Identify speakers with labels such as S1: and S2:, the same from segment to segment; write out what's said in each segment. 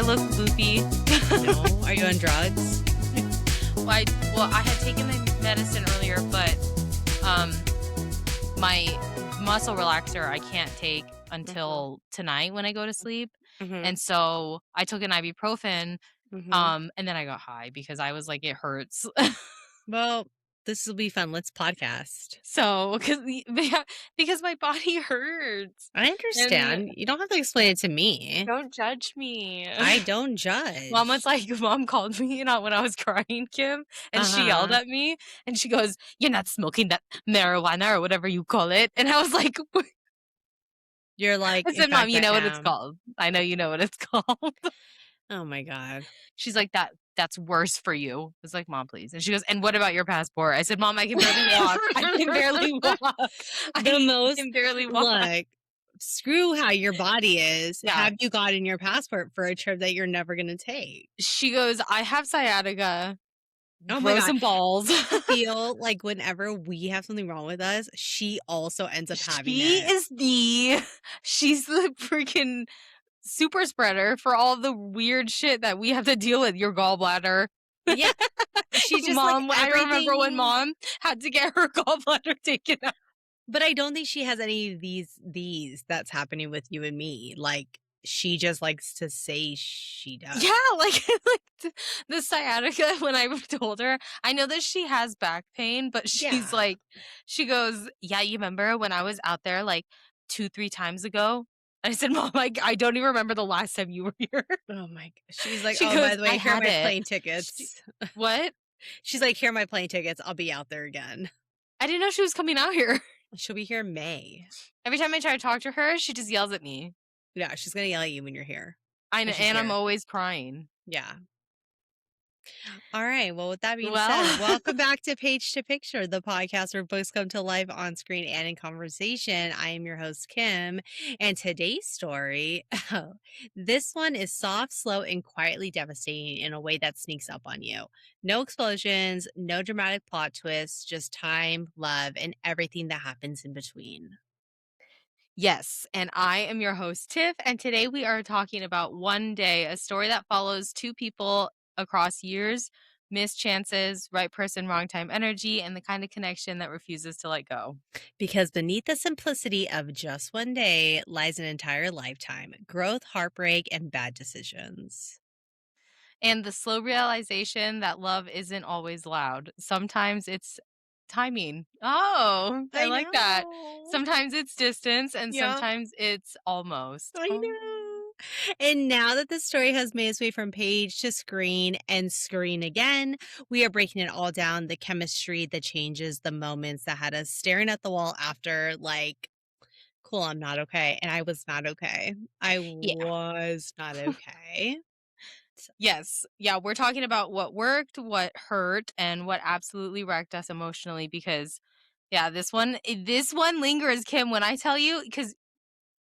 S1: look loopy.
S2: No, are you on drugs?
S1: I had taken my medicine earlier, but my muscle relaxer I can't take until tonight when I go to sleep. And so I took an ibuprofen, and then I got high because I was like, it hurts.
S2: Well, this will be fun. Let's podcast.
S1: So, because my body hurts.
S2: I understand. You don't have to explain it to me.
S1: Don't judge me.
S2: I don't judge.
S1: Mom called me not when I was crying, Kim, and she yelled at me, and she goes, "You're not smoking that marijuana or whatever you call it." And I was like,
S2: You're like,
S1: I said, "Mom, you know what it's called. I know you know what it's called."
S2: Oh my God.
S1: She's like, that's worse for you. I was like, Mom, please. And she goes, and what about your passport? I said, Mom, I can barely walk. I can barely walk. I can barely walk.
S2: Look, screw how your body is. Yeah. Have you gotten your passport for a trip that you're never going to take?
S1: She goes, I have sciatica. Oh my God. Some balls.
S2: I feel like whenever we have something wrong with us, she also ends up having it.
S1: She's the freaking super spreader for all the weird shit that we have to deal with. Your gallbladder.
S2: Yeah. She's just
S1: Mom,
S2: like
S1: I remember when Mom had to get her gallbladder taken out.
S2: But I don't think she has any of these that's happening with you and me. Like, she just likes to say she does.
S1: Yeah, like the sciatica, when I told her, I know that she has back pain, but she's like, she goes, yeah, you remember when I was out there like 2-3 times ago? I said, Mom, I don't even remember the last time you were here.
S2: Oh my God. She's like, by the way, here are my plane tickets.
S1: What?
S2: She's like, here are my plane tickets. I'll be out there again.
S1: I didn't know she was coming out here.
S2: She'll be here in May.
S1: Every time I try to talk to her, she just yells at me.
S2: Yeah, she's going to yell at you when you're here.
S1: I know, and I'm always crying.
S2: Yeah. All right. Well, with that being said, welcome back to Page to Picture, the podcast where books come to life on screen and in conversation. I am your host, Kim, and today's story, this one is soft, slow, and quietly devastating in a way that sneaks up on you. No explosions, no dramatic plot twists, just time, love, and everything that happens in between.
S1: Yes, and I am your host, Tiff, and today we are talking about One Day, a story that follows two people across years, missed chances, right person, wrong time energy, and the kind of connection that refuses to let go.
S2: Because beneath the simplicity of just one day lies an entire lifetime, growth, heartbreak, and bad decisions.
S1: And the slow realization that love isn't always loud. Sometimes it's timing. Oh, I like that. Sometimes it's distance, and sometimes it's almost.
S2: I know. And now that the story has made its way from page to screen and screen again, we are breaking it all down. The chemistry, the changes, the moments that had us staring at the wall after, like, cool, I'm not okay. And I was not okay. I was not okay.
S1: Yes. Yeah, we're talking about what worked, what hurt, and what absolutely wrecked us emotionally because, this one lingers, Kim, when I tell you, because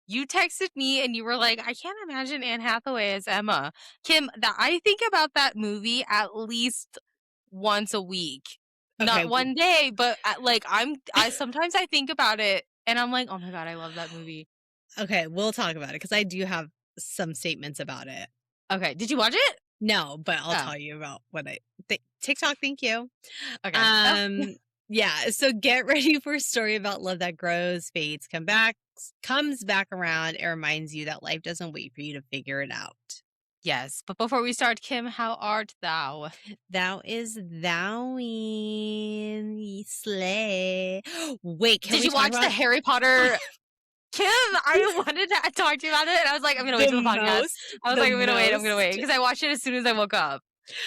S1: you texted me and you were like, I can't imagine Anne Hathaway as Emma. Kim, I think about that movie at least once a week. Okay. Not one day, but sometimes I think about it and I'm like, oh my God, I love that movie.
S2: Okay, we'll talk about it because I do have some statements about it.
S1: Okay, did you watch it?
S2: No, but I'll tell you about what TikTok, thank you.
S1: Okay.
S2: Yeah, so get ready for a story about love that grows, fades, comes back around. It reminds you that life doesn't wait for you to figure it out.
S1: Yes, but before we start, Kim, how art thou?
S2: Thou is thouing, slay. Wait,
S1: did you watch the Harry Potter? Kim, I wanted to talk to you about it, and I was like, I'm going to wait till the podcast. I'm going to wait, because I watched it as soon as I woke up.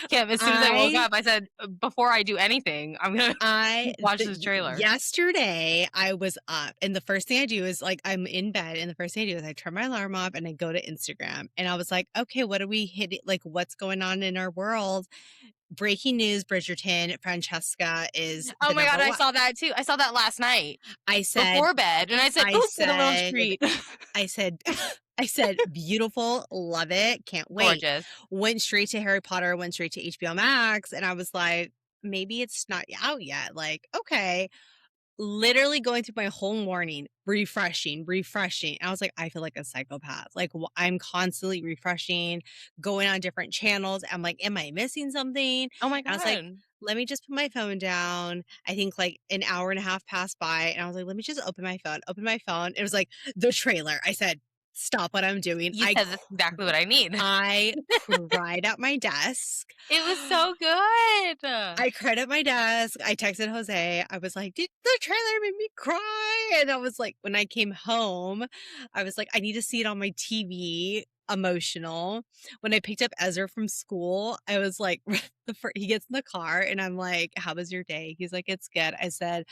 S1: Kim, as soon as I woke up, I said, before I do anything, I'm going to watch this trailer.
S2: Yesterday, I was up, and the first thing I do is, like, I'm in bed, and the first thing I do is I turn my alarm off, and I go to Instagram, and I was like, okay, what are we hitting? Like, what's going on in our world? Breaking news, Bridgerton, Francesca is
S1: oh my God, I saw that too. I saw that last night.
S2: I said
S1: before bed, and I said, "Oops, get a little treat."
S2: I said, beautiful, love it, can't wait.
S1: Gorgeous.
S2: Went straight to Harry Potter, went straight to HBO Max, and I was like, maybe it's not out yet. Like, okay. literally going through my whole morning, refreshing, refreshing. I was like, I feel like a psychopath. Like, I'm constantly refreshing, going on different channels. I'm like, am I missing something? And
S1: Oh my
S2: I was like,
S1: god.
S2: let me just put my phone down. I think like an hour and a half passed by, and I was like, let me just open my phone. Open my phone. It was like the trailer. I said, stop what I'm doing.
S1: You said that's exactly what I need.
S2: I cried at my desk.
S1: It was so good.
S2: I cried at my desk. I texted Jose. I was like, "Did the trailer make me cry?" And I was like, when I came home, I was like, I need to see it on my TV. Emotional. When I picked up Ezra from school, I was like, he gets in the car, and I'm like, "How was your day?" He's like, "It's good." I said,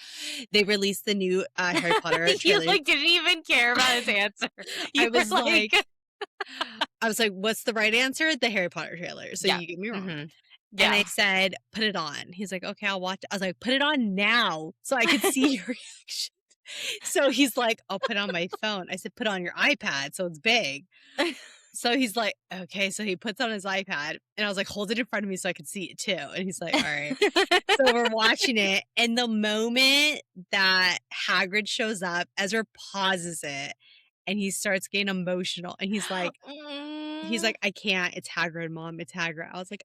S2: "They released the new Harry Potter
S1: You,
S2: trailer."
S1: like, didn't even care about his answer. You
S2: I
S1: were
S2: was
S1: like
S2: like, "What's the right answer?" The Harry Potter trailer. So
S1: yeah.
S2: you get me wrong.
S1: Mhm.
S2: And I
S1: Yeah.
S2: said, "Put it on." He's like, "Okay, I'll watch." I was like, "Put it on now so I could see your reaction." So he's like, "I'll put it on my phone." I said, "Put it on your iPad so it's big." So he's like, "Okay." So he puts on his iPad, and I was like, "Hold it in front of me so I could see it too." And he's like, "All right." So we're watching it, and the moment that Hagrid shows up, Ezra pauses it, and he starts getting emotional, and he's
S1: Mm.
S2: like, "I can't. It's Hagrid, mom. It's Hagrid." I was like,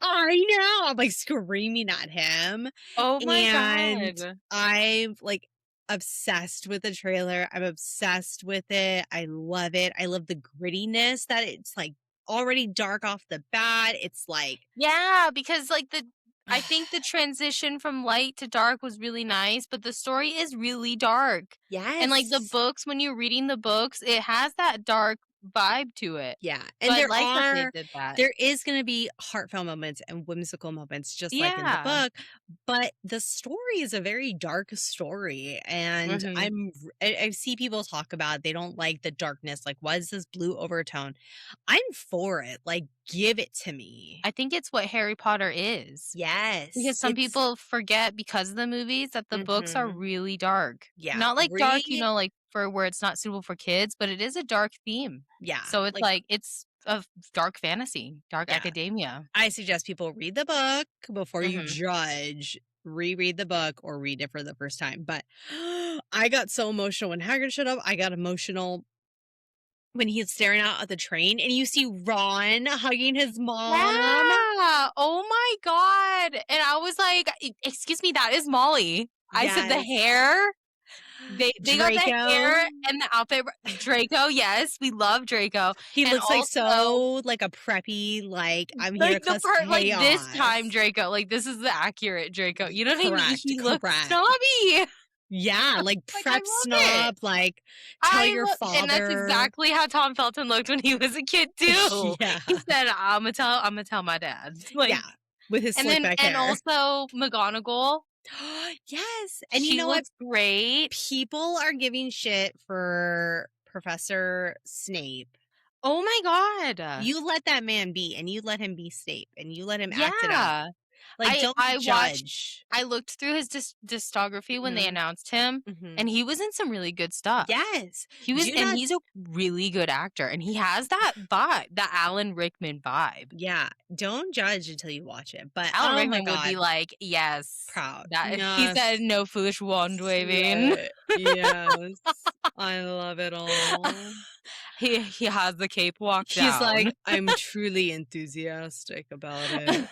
S2: "I know." I'm like screaming at him.
S1: Oh my
S2: And
S1: god.
S2: I'm like obsessed with the trailer. I'm obsessed with it. I love it. I love the grittiness that it's like already dark off the bat. It's like,
S1: Yeah, because, like, I think the transition from light to dark was really nice, but the story is really dark. And, like, the
S2: yes.
S1: books, when you're reading the books, it has that dark vibe to it.
S2: Yeah,
S1: So
S2: and
S1: I like that they did that.
S2: there is gonna be heartfelt moments and whimsical moments just like in the
S1: Yeah.
S2: book, but the story is a very dark story, and
S1: Mhm.
S2: I see people talk about they don't like the darkness, like, "Why is this blue overtone?" I'm for it, like, give it to me.
S1: I think it's what Harry Potter is.
S2: Yes,
S1: Because some
S2: it's
S1: people forget because of the movies that the books are
S2: mhm.
S1: really dark.
S2: Yeah,
S1: Not like dark, like for where it's not suitable for kids, but it is a dark theme.
S2: yeah,
S1: So it's
S2: like
S1: like it's a dark fantasy, dark
S2: yeah.
S1: academia.
S2: I suggest people read the book before you
S1: Mhm.
S2: judge. Reread the book or read it for the first time. But I got so emotional when Hagrid showed up. I got emotional when he's staring out at the train and you see Ron hugging his mom.
S1: Yeah. Oh my god. And I was like, Excuse me, that is Molly." I said, "The
S2: Yes.
S1: hair?" They got the
S2: Draco.
S1: hair and the outfit Draco, yes, we love Draco.
S2: He
S1: And
S2: looks like
S1: also
S2: so like a preppy, like I'm here to
S1: like, the
S2: cause
S1: part like, this time
S2: chaos.
S1: Draco, like, this is the accurate Draco, you know what I mean?
S2: Correct.
S1: He looks
S2: Correct.
S1: snobby.
S2: Yeah, like
S1: Like, I
S2: prep
S1: love it.
S2: snob, like tell your
S1: And that's
S2: father.
S1: exactly how Tom Felton looked when he was a kid too.
S2: Yeah.
S1: He said, Imma tell my dad." Like,
S2: Yeah. With his slick back
S1: and
S2: hair.
S1: also McGonagall,
S2: Yes, and you
S1: she
S2: know what?
S1: looks great.
S2: People are giving shit for Professor Snape.
S1: Oh my god.
S2: You let that man be, and you let him be Snape, and you let him act it out.
S1: Yeah.
S2: Like, don't
S1: I watched
S2: judge.
S1: I looked through his discography when they
S2: Mhm,
S1: announced him, and
S2: mhm.
S1: he was in some really good stuff.
S2: Yes.
S1: He
S2: Do not
S1: he's a really good actor, and he has that vibe, that Alan Rickman vibe.
S2: yeah, don't judge until you watch it, but,
S1: Alan
S2: oh my
S1: Rickman would be
S2: god,
S1: like, "Yes."
S2: proud.
S1: That he said,
S2: Yes.
S1: "No foolish wand waving."
S2: Right. Yes. I love it all.
S1: He has the cape walk
S2: He's like,
S1: down.
S2: "I'm truly enthusiastic about it."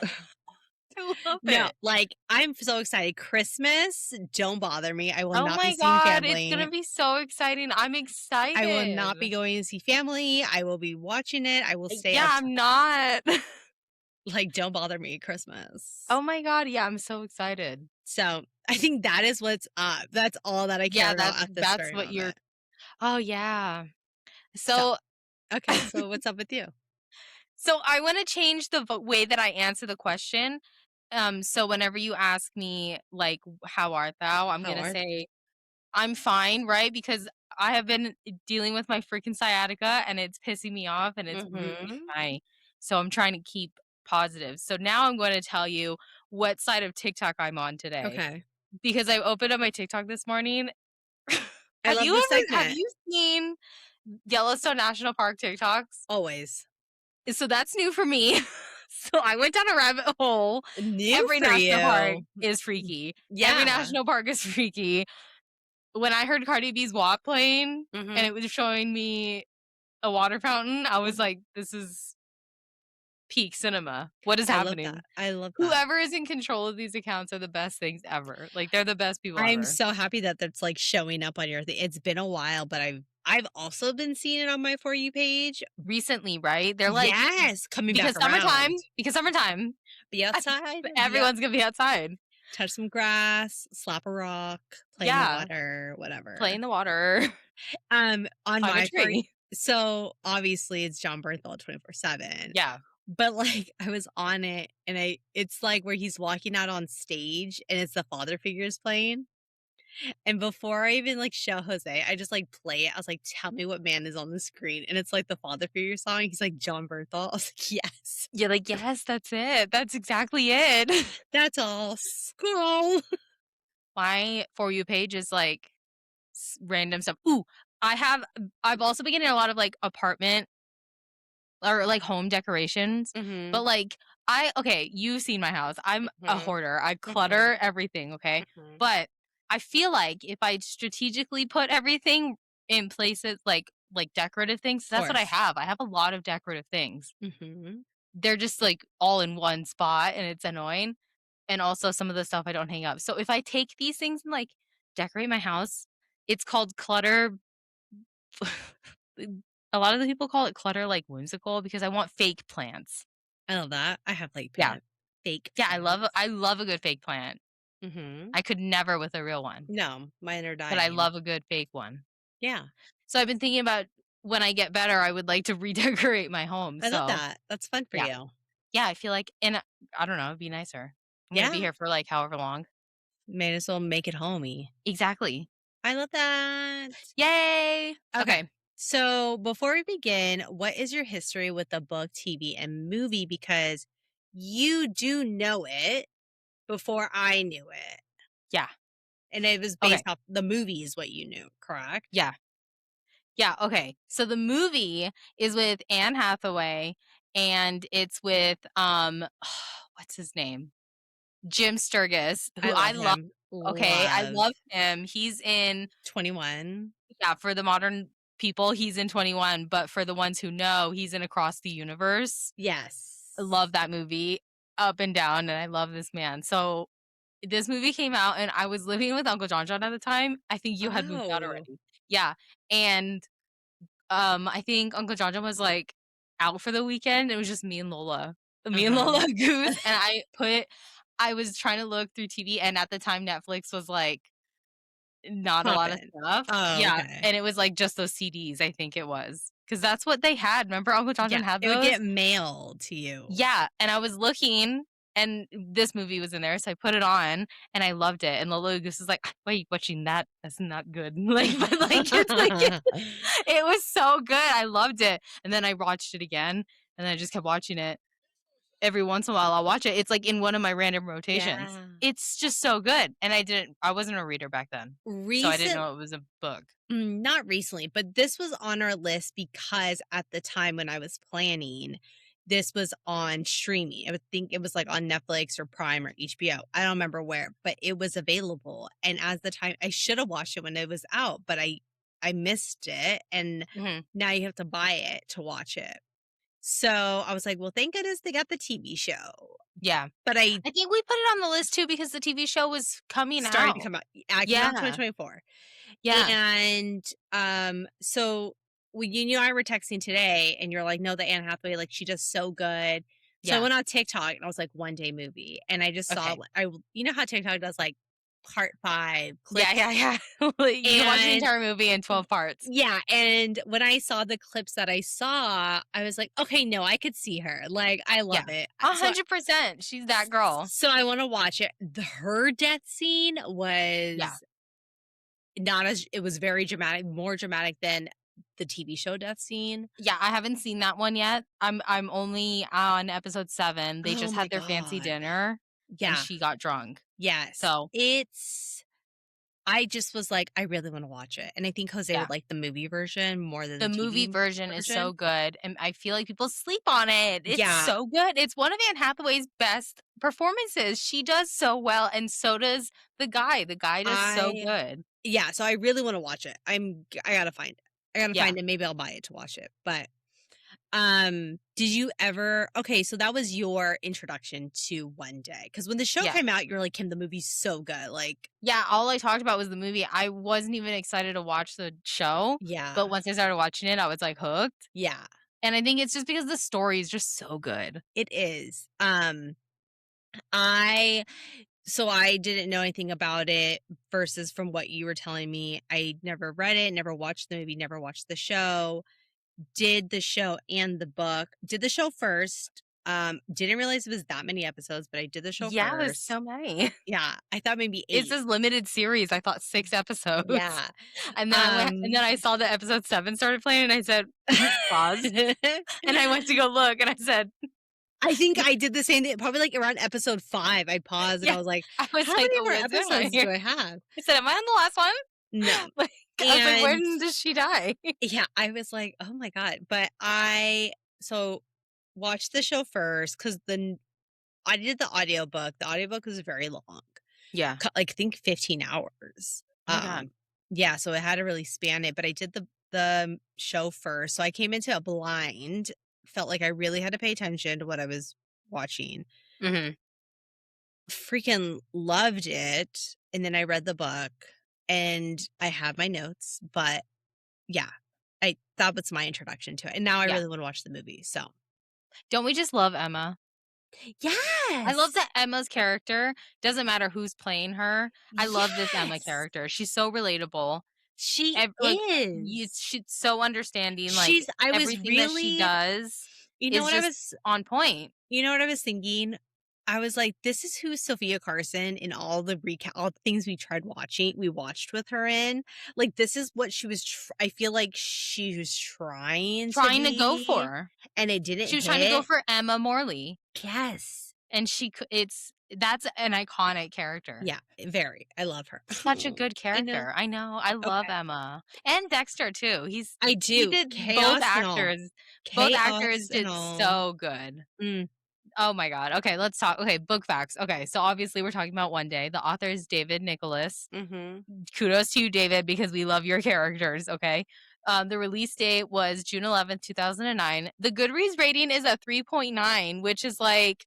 S1: I love
S2: No,
S1: it.
S2: like, I'm so excited. Christmas, don't bother me. I will
S1: Oh
S2: not be
S1: my
S2: seeing
S1: god, it's
S2: family.
S1: gonna be so exciting. I'm
S2: I will not be
S1: excited.
S2: going to see family. I will be watching it. I will stay
S1: Yeah,
S2: up
S1: I'm not.
S2: like, don't bother me, Christmas.
S1: Oh my god, yeah, I'm so excited.
S2: So, I think that is what's up. That's all that I care
S1: Yeah,
S2: about at this
S1: that's
S2: very
S1: what you're
S2: moment.
S1: Oh, yeah.
S2: So,
S1: So
S2: okay, so what's up with you?
S1: so I wanna change the way that I answer the question. So whenever you ask me, like, "How art thou?" I'm
S2: How
S1: gonna
S2: are
S1: say, "I'm fine," right? Because I have been dealing with my freaking sciatica, and it's pissing me off, and it's ruining
S2: Mhm.
S1: my so I'm trying to keep positive. So now I'm gonna tell you what side of TikTok I'm on today,
S2: Okay.
S1: because I opened up my TikTok this morning.
S2: I love the
S1: Have
S2: segment.
S1: you seen Yellowstone National Park TikToks?
S2: Always.
S1: So that's new for me. So I went down a rabbit hole.
S2: New
S1: Every
S2: for
S1: national park
S2: you.
S1: is freaky. Every
S2: Yeah.
S1: national park is freaky. When I heard Cardi B's WAP playing and
S2: Mhm.
S1: it was showing me a water fountain, I was
S2: Mhm.
S1: like, "This is peak cinema. What is
S2: I love that.
S1: happening?"
S2: I love that.
S1: Whoever is in control of these accounts are the best things ever. Like, they're the best people
S2: I'm
S1: ever.
S2: so happy that that's, like, showing up on your thing. It's been a while, but I've also been seeing it on my For You page.
S1: Recently, right? They're like,
S2: Yes, coming back around.
S1: because summertime,
S2: Be outside, be out
S1: everyone's gonna be outside.
S2: touch some grass, slap a rock, play in the
S1: Yeah,
S2: water,
S1: play
S2: whatever.
S1: in the water,
S2: On
S1: climb a
S2: my For
S1: tree.
S2: so, obviously, it's John Bernthal 24/7,
S1: Yeah.
S2: but, like, I was on it, and it's, like, where he's walking out on stage, and it's the father figures playing, and before I even, like, show Jose, I just, like, play it. I was like, "Tell me what man is on the screen," and it's, like, the father figure song. He's like, "John Bernthal." I was like, "Yes.
S1: You're like, "Yes, that's it. That's exactly it."
S2: That's all. Scroll."
S1: My For You page is, like, random stuff. Ooh, I've also been getting a lot of, like, apartment or, like, home decorations, but,
S2: Mhm,
S1: like, okay, you've seen my house. I'm a
S2: mhm,
S1: hoarder. I
S2: mhm,
S1: clutter everything, okay?
S2: mhm.
S1: But I feel like if I strategically put everything in places like decorative things,
S2: Of
S1: that's what I
S2: course.
S1: have. I have a lot of decorative things.
S2: Mhm.
S1: They're just, like, all in one spot, and it's annoying, and also some of the stuff I don't hang up. So if I take these things and, like, decorate my house, it's called clutter. A lot of the people call it clutter, like, whimsical because I want fake plants.
S2: I love that. I have, like,
S1: Yeah.
S2: fake
S1: Yeah,
S2: plants.
S1: I love a good fake plant.
S2: Mhm.
S1: I could never with a real one,
S2: No, mine are
S1: but I
S2: dying.
S1: love a good fake one.
S2: Yeah,
S1: So I've been thinking about when I get better, I would like to redecorate my home,
S2: I love
S1: so,
S2: that. That's fun for
S1: yeah.
S2: you.
S1: Yeah, I feel like and I don't know, it'd be nicer. I'm gonna be
S2: Yeah,
S1: here for, like, however long.
S2: may as well make it homey.
S1: Exactly.
S2: I love that.
S1: Yay!
S2: Okay,
S1: Okay.
S2: so before we begin, what is your history with the book, TV, and movie? Because you do know it before I knew it,
S1: Yeah.
S2: and it was based
S1: Okay.
S2: off the movie is what you knew, correct?
S1: Yeah. Yeah, okay. So the movie is with Anne Hathaway, and it's with, what's his name? Jim Sturgis, who
S2: I
S1: I
S2: love
S1: love.
S2: him.
S1: Okay, I
S2: Love
S1: love him. He's in
S2: 21.
S1: yeah, for the modern people, he's in 21, but for the ones who know, he's in Across the Universe. I
S2: Yes.
S1: love that movie up and down, and I love this man. So, this movie came out, and I was living with Uncle John at the time. I think you had moved out
S2: Oh.
S1: already. Yeah, and, I think Uncle John was, like, out for the weekend. It was just me and
S2: Uh-huh.
S1: Lola Goose, and I was trying to look through TV, and at the time, Netflix was, like, not a lot of
S2: Poppin'.
S1: stuff.
S2: Oh,
S1: Yeah,
S2: okay.
S1: and it was, like, just those CDs, I think it was, because that's what they had. Remember Uncle
S2: Yeah,
S1: John had
S2: it would
S1: those?
S2: get mailed to you.
S1: Yeah, and I was looking, and this movie was in there, so I put it on, and I loved it, and Lola Goose is like, "Ah, why are you watching that? That's not good." Like, but, like, it's like it was so good, I loved it, and then I watched it again, and I just kept watching it. Every once in a while, I'll watch it. It's, like, in one of my random rotations.
S2: Yeah.
S1: It's just so good, and I wasn't a reader back then, so I didn't
S2: Recent
S1: know it was a book.
S2: not recently, but this was on our list because at the time when I was planning, this was on streaming. I would think it was, like, on Netflix or Prime or HBO. I don't remember where, but it was available, and as the time I should have watched it when it was out, but I missed it, and
S1: Mhm.
S2: now you have to buy it to watch it. So, I was like, "Well, thank goodness they got the TV show."
S1: Yeah.
S2: But I
S1: I think we put it on the list too because the TV show was coming
S2: starting to
S1: out.
S2: come out yeah, it came out in
S1: Yeah.
S2: 2024.
S1: Yeah.
S2: And, so when you and I were texting today and you're like, "No, the Anne Hathaway, like, she does so good." So I
S1: Yeah.
S2: went on TikTok and I was like, "One day movie," and I just saw
S1: Okay.
S2: you know how TikTok does, like, part 5
S1: Yeah,
S2: clips?
S1: yeah, yeah. Like, you can watch the
S2: And
S1: entire movie in 12 parts.
S2: yeah, and when I saw the clips that I saw, I was like, "Okay, no, I could see her." Like, I
S1: Yeah.
S2: love it. So
S1: 100%. She's that girl.
S2: so I wanna watch it. Her death scene
S1: Yeah.
S2: was not as it was very dramatic, more dramatic than the TV show death scene.
S1: Yeah, I haven't seen that one yet. I'm only on episode 7. They
S2: Oh
S1: just
S2: my
S1: had their fancy
S2: god.
S1: dinner, and
S2: Yeah.
S1: she got drunk.
S2: Yes.
S1: So,
S2: I just was like, "I really wanna watch it," and I think Jose
S1: Yeah.
S2: would like the movie version more than
S1: The
S2: the
S1: movie
S2: TV
S1: version is so
S2: version.
S1: good, and I feel like people sleep on it. It's
S2: Yeah,
S1: so good. It's one of Anne Hathaway's best performances. She does so well, and so does the guy. The guy does so
S2: I
S1: good.
S2: yeah, so I really wanna watch it. I gotta find it. I gotta
S1: Yeah,
S2: find it, maybe I'll buy it to watch it, but, did you ever okay, so that was your introduction to One Day, because when the show
S1: yeah.
S2: came out, you're like, "Kim, the movie's so good," like
S1: Yeah, all I talked about was the movie. I wasn't even excited to watch the show,
S2: yeah,
S1: but once I started watching it, I was, like, hooked,
S2: yeah,
S1: and I think it's just because the story is just so good.
S2: it is. I So I didn't know anything about it versus from what you were telling me. I never read it, never watched the movie, never watched the show. Did the show and the book. Did the show first. Didn't realize it was that many episodes, but I did the show
S1: Yeah, it was
S2: first.
S1: so many.
S2: Yeah, I thought maybe
S1: It's
S2: 8.
S1: this limited series. I thought 6 episodes.
S2: Yeah.
S1: And
S2: Um
S1: then I saw that episode 7 started playing, and I said, "Pause." And I went to go look, and I said,
S2: I think I did the same thing, probably like around episode 5, I paused and
S1: yeah.
S2: I was like,
S1: I was
S2: "How
S1: like,
S2: many
S1: "Oh,
S2: more
S1: what's going on
S2: episodes
S1: here?"
S2: do I have?"
S1: I said, "Am I on the last one?"
S2: No.
S1: Like, I was like,
S2: And
S1: "When does she die?"
S2: yeah, I was like, "Oh my god," but I so watched the show first because I did the audiobook. The audiobook was very long,
S1: Yeah.
S2: like, I think 15 hours.
S1: Oh my god.
S2: Yeah, so I had to really span it, but I did the show first, so I came into it blind, felt like I really had to pay attention to what I was watching.
S1: Mhm.
S2: Freaking loved it, and then I read the book, and I have my notes, but yeah, that was my introduction to it, and now I
S1: Yeah.
S2: really wanna watch the movie, so
S1: Don't we just love Emma? I love
S2: yes!
S1: that Emma's character, doesn't matter who's playing her, I love this Emma
S2: Yes!
S1: character. She's so relatable.
S2: She
S1: Like, you
S2: is.
S1: she's so understanding, like,
S2: She's I was
S1: everything that she
S2: really
S1: does
S2: you know
S1: is
S2: what I
S1: just
S2: was
S1: on point.
S2: you know what I was thinking? I was like, "This is who Sophia Carson in all the all the things we watched with her in." Like, this is what she was I feel like she was trying to
S1: Trying to go for
S2: be,
S1: her.
S2: and it didn't
S1: She was trying to go
S2: hit.
S1: for Emma Morley,
S2: Yes.
S1: and that's an iconic character.
S2: Yeah, very. I love her.
S1: Such a good
S2: I know.
S1: character. I know, I love
S2: Okay.
S1: Emma. And Dexter too.
S2: I
S1: He
S2: do.
S1: did
S2: Chaos and all.
S1: both actors
S2: Chaos and
S1: did
S2: all.
S1: so good.
S2: Mm,
S1: Oh my god. Okay, let's talk okay, book facts. Okay, so obviously we're talking about One Day. The author is David Nicholls.
S2: mhm.
S1: Kudos to you, David, because we love your characters, okay? The release date was June 11th, 2009. The Goodreads rating is a 3.9, which is like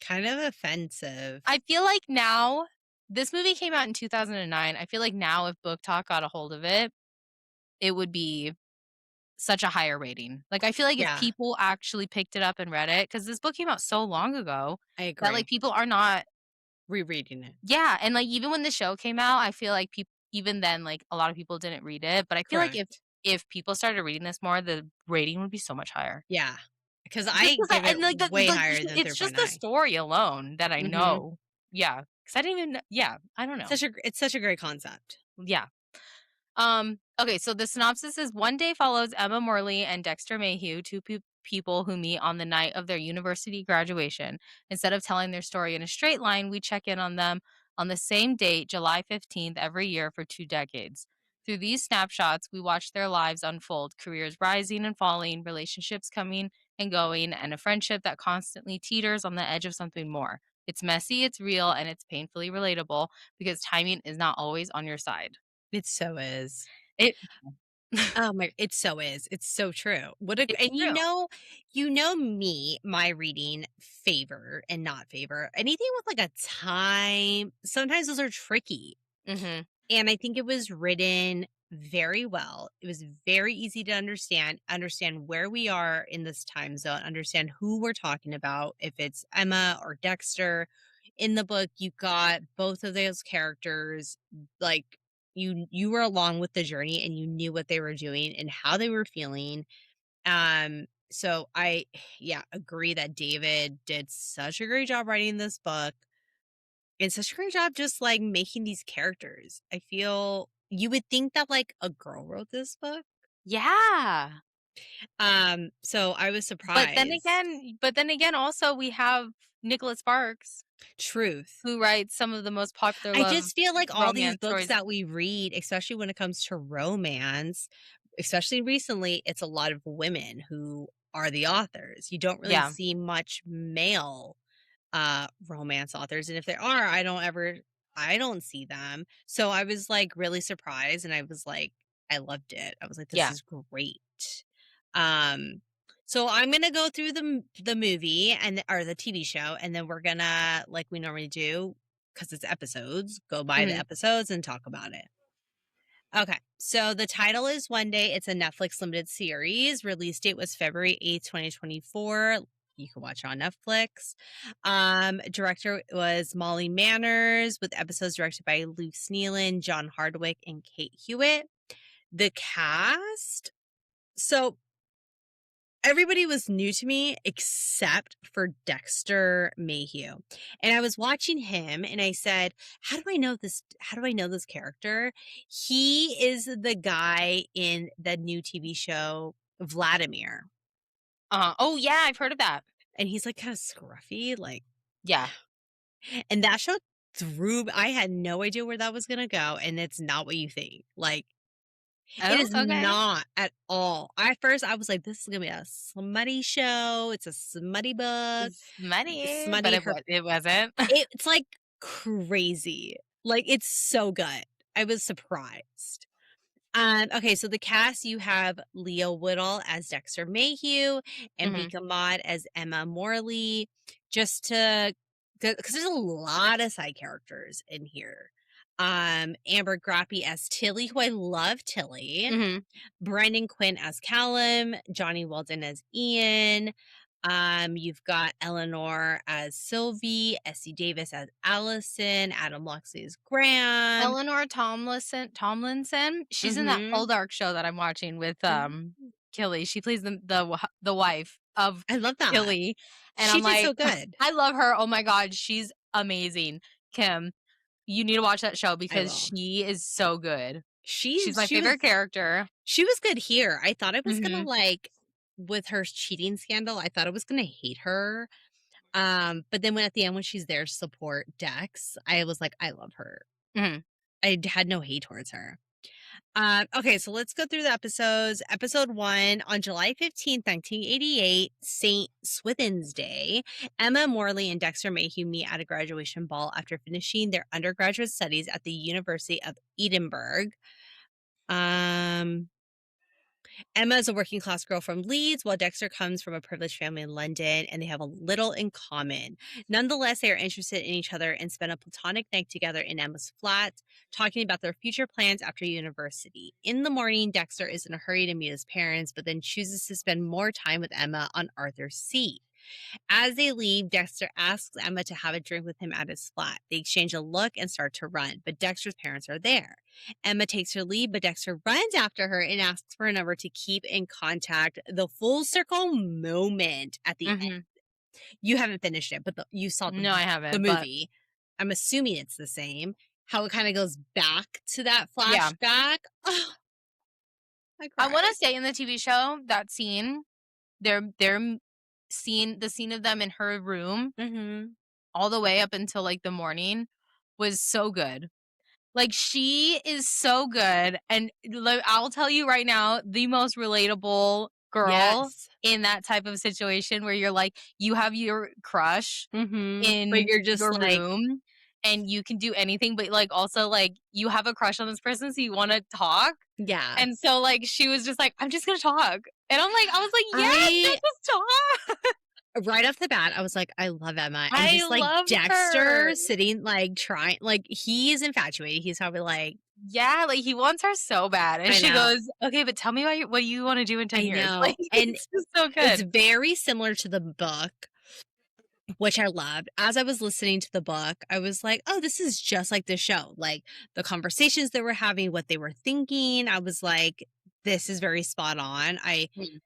S2: Kind of offensive.
S1: I feel like now this movie came out in 2009. I feel like now if Book Talk got a hold of it, it would be such a higher rating. Like, I feel like if
S2: Yeah,
S1: people actually picked it up and read it, because this book came out so long ago
S2: I
S1: that, like,
S2: agree.
S1: people are not
S2: Rereading it.
S1: yeah, and, like, even when the show came out, I feel like people even then, like, a lot of people didn't read it, but I feel like
S2: Correct.
S1: if people started reading this more, the rating would be so much higher.
S2: Yeah, because
S1: Just
S2: I
S1: 'cause
S2: give
S1: I
S2: it
S1: and, like,
S2: way
S1: the
S2: higher than
S1: it's just the
S2: 3.9.
S1: story alone that I
S2: Mhm.
S1: know. Yeah, 'cause I didn't even yeah, I don't know.
S2: It's such a great concept.
S1: Yeah. Okay, so the synopsis is One Day follows Emma Morley and Dexter Mayhew, two people who meet on the night of their university graduation. Instead of telling their story in a straight line, we check in on them on the same date, July 15th, every year for 2 decades. Through these snapshots, we watch their lives unfold, careers rising and falling, relationships coming and going, and a friendship that constantly teeters on the edge of something more. It's messy, it's real, and it's painfully relatable because timing is not always on your side.
S2: It so is.
S1: It
S2: Oh my it so is. It's so true. What a
S1: it's
S2: and
S1: true.
S2: you know me, my reading favor and not favor. Anything with like a time, sometimes those are tricky.
S1: Mhm.
S2: And I think it was written very well. It was very easy to understand where we are in this time zone, understand who we're talking about, if it's Emma or Dexter. In the book, you got both of those characters, like you were along with the journey and you knew what they were doing and how they were feeling. So I yeah, agree that David did such a great job writing this book and such a great job just, like, making these characters. I feel you would think that, like, a girl wrote this book.
S1: Yeah.
S2: So I was
S1: But then
S2: surprised.
S1: again but then again, also, we have Nicholas Sparks,
S2: Truth.
S1: who writes some of the most popular
S2: I
S1: love
S2: just feel like all these
S1: romance
S2: books
S1: stories.
S2: that we read, especially when it comes to romance, especially recently, it's a lot of women who are the authors. You don't really
S1: Yeah,
S2: see much male romance authors, and if there are, I don't see them. So I was like really surprised, and I was like, I loved it. I was like, this
S1: yeah,
S2: is great. Um so I'm gonna go through the movie or the TV show, and then we're gonna, like we normally do, because it's episodes, go by the
S1: mhm,
S2: episodes and talk about it. Okay, so the title is One Day. It's a Netflix limited series. Release date was February 8th, 2024. You can watch it on Netflix. Director was Molly Manners, with episodes directed by Luke Sneelan, John Hardwick, and Kate Hewitt. The cast. So everybody was new to me except for Dexter Mayhew. And I was watching him and I said, "How do I know this? How do I know this character?" He is the guy in the new TV show Vladimir.
S1: oh, yeah, I've heard of that.
S2: And he's like kind of scruffy, like,
S1: Yeah.
S2: and that show I had no idea where that was going to go. And it's not what you think. Like, it
S1: Oh,
S2: is
S1: okay.
S2: not at all. At first, I was like, "This is gonna be a smutty show. It's a smutty book,
S1: It's money, but
S2: smutty her."
S1: it wasn't.
S2: It's like crazy. Like, it's so good. I was surprised. Okay, so the cast, you have Leo Whittle as Dexter Mayhew and
S1: Mhm.
S2: Vika Mod as Emma Morley, just to because there's a lot of side characters in here. Amber Grappy as Tilly, who I love Tilly.
S1: Mhm.
S2: Brendan Quinn as Callum, Johnny Weldon as Ian. You've got Eleanor as Sylvie, Essie Davis as Allison, Adam Loxley as Graham.
S1: Eleanor Tomlinson, she's in that
S2: Mhm.
S1: Poldark show that I'm watching with,
S2: Ooh,
S1: Killy. She plays the wife of
S2: I love that.
S1: Killy, and
S2: She
S1: I'm
S2: did so
S1: like,
S2: good.
S1: I love her. Oh my god, she's amazing. Kim, you need to watch that show
S2: I
S1: because
S2: will.
S1: she is so good. She's my
S2: She was
S1: favorite character.
S2: she was good here. I thought I was gonna
S1: Mhm,
S2: like with her cheating scandal, I thought I was gonna hate her. But then when at the end when she's there to support Dex, I was like, I love her.
S1: mhm.
S2: Had no hate towards her. Okay, so let's go through the episodes. Episode 1, on July 15th, 1988, St. Swithin's Day, Emma Morley and Dexter Mayhew meet at a graduation ball after finishing their undergraduate studies at the University of Edinburgh. Um, Emma is a working class girl from Leeds, while Dexter comes from a privileged family in London, and they have a little in common. Nonetheless, they are interested in each other and spend a platonic night together in Emma's flat, talking about their future plans after university. In the morning, Dexter is in a hurry to meet his parents, but then chooses to spend more time with Emma on Arthur's seat. As they leave, Dexter asks Emma to have a drink with him at his flat. They exchange a look and start to run, but Dexter's parents are there. Emma takes her leave, but Dexter runs after her and asks for a number to keep in contact. The full circle moment at the end.
S1: Mhm.
S2: You haven't finished it, but you saw
S1: No, I
S2: the
S1: haven't, but
S2: movie. I'm assuming it's the same. How it kind of goes back to that
S1: yeah.
S2: flashback. Oh, I
S1: I wanna
S2: cried.
S1: say in the TV show, that scene, the scene of them in her room
S2: Hmm.
S1: all the way up until, like, the morning was so good. Like, she is so good, and I'll tell you right now, the most relatable girl
S2: Yes.
S1: in that type of situation where you're like, you have your crush
S2: But
S1: in
S2: you're just
S1: your
S2: like,
S1: room, and you can do anything, but, like, also, like, you have a crush on this person, so you wanna talk,
S2: yeah.
S1: and so, like, she was just like, "I'm just gonna talk," and I was like, "Yes,
S2: I
S1: let's just talk."
S2: Right off the bat, I was like, "I love Emma," and
S1: I
S2: just, like,
S1: love
S2: Dexter
S1: her.
S2: sitting, like, trying like, he is infatuated, he's probably like,
S1: Yeah, like, he wants her so bad, and
S2: I
S1: she
S2: know,
S1: goes, "Okay, but tell me what you wanna do in 10
S2: I
S1: years."
S2: know,
S1: Like,
S2: and
S1: it's just so
S2: it's
S1: good.
S2: very similar to the book, which I loved. As I was listening to the book, I was like, "Oh, this is just like the show," like, the conversations they were having, what they were thinking, I was like, "This is very spot on." I
S1: Mm.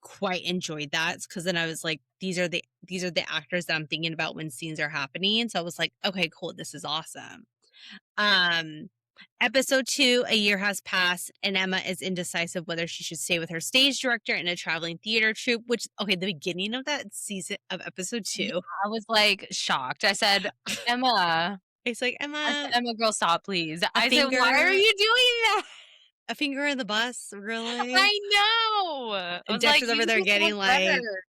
S2: quite enjoyed that because then I was like, these are the actors that I'm thinking about when scenes are happening, so I was like, "Okay, cool, this is awesome." Um, Episode 2, a year has passed, and Emma is indecisive whether she should stay with her stage director in a traveling theater troupe, which, okay, the beginning of that season of episode
S1: Yeah,
S2: 2,
S1: I was, like, shocked. I said, "Emma."
S2: it's like,
S1: I said,
S2: "Emma,
S1: "Emma, girl, stop, please."
S2: a
S1: I said, "Why are
S2: finger
S1: you doing that?"
S2: a finger in the bus, really?"
S1: I know. I
S2: And
S1: was like,
S2: Dexter's
S1: "You
S2: over
S1: can
S2: there
S1: do so much
S2: getting, like
S1: better."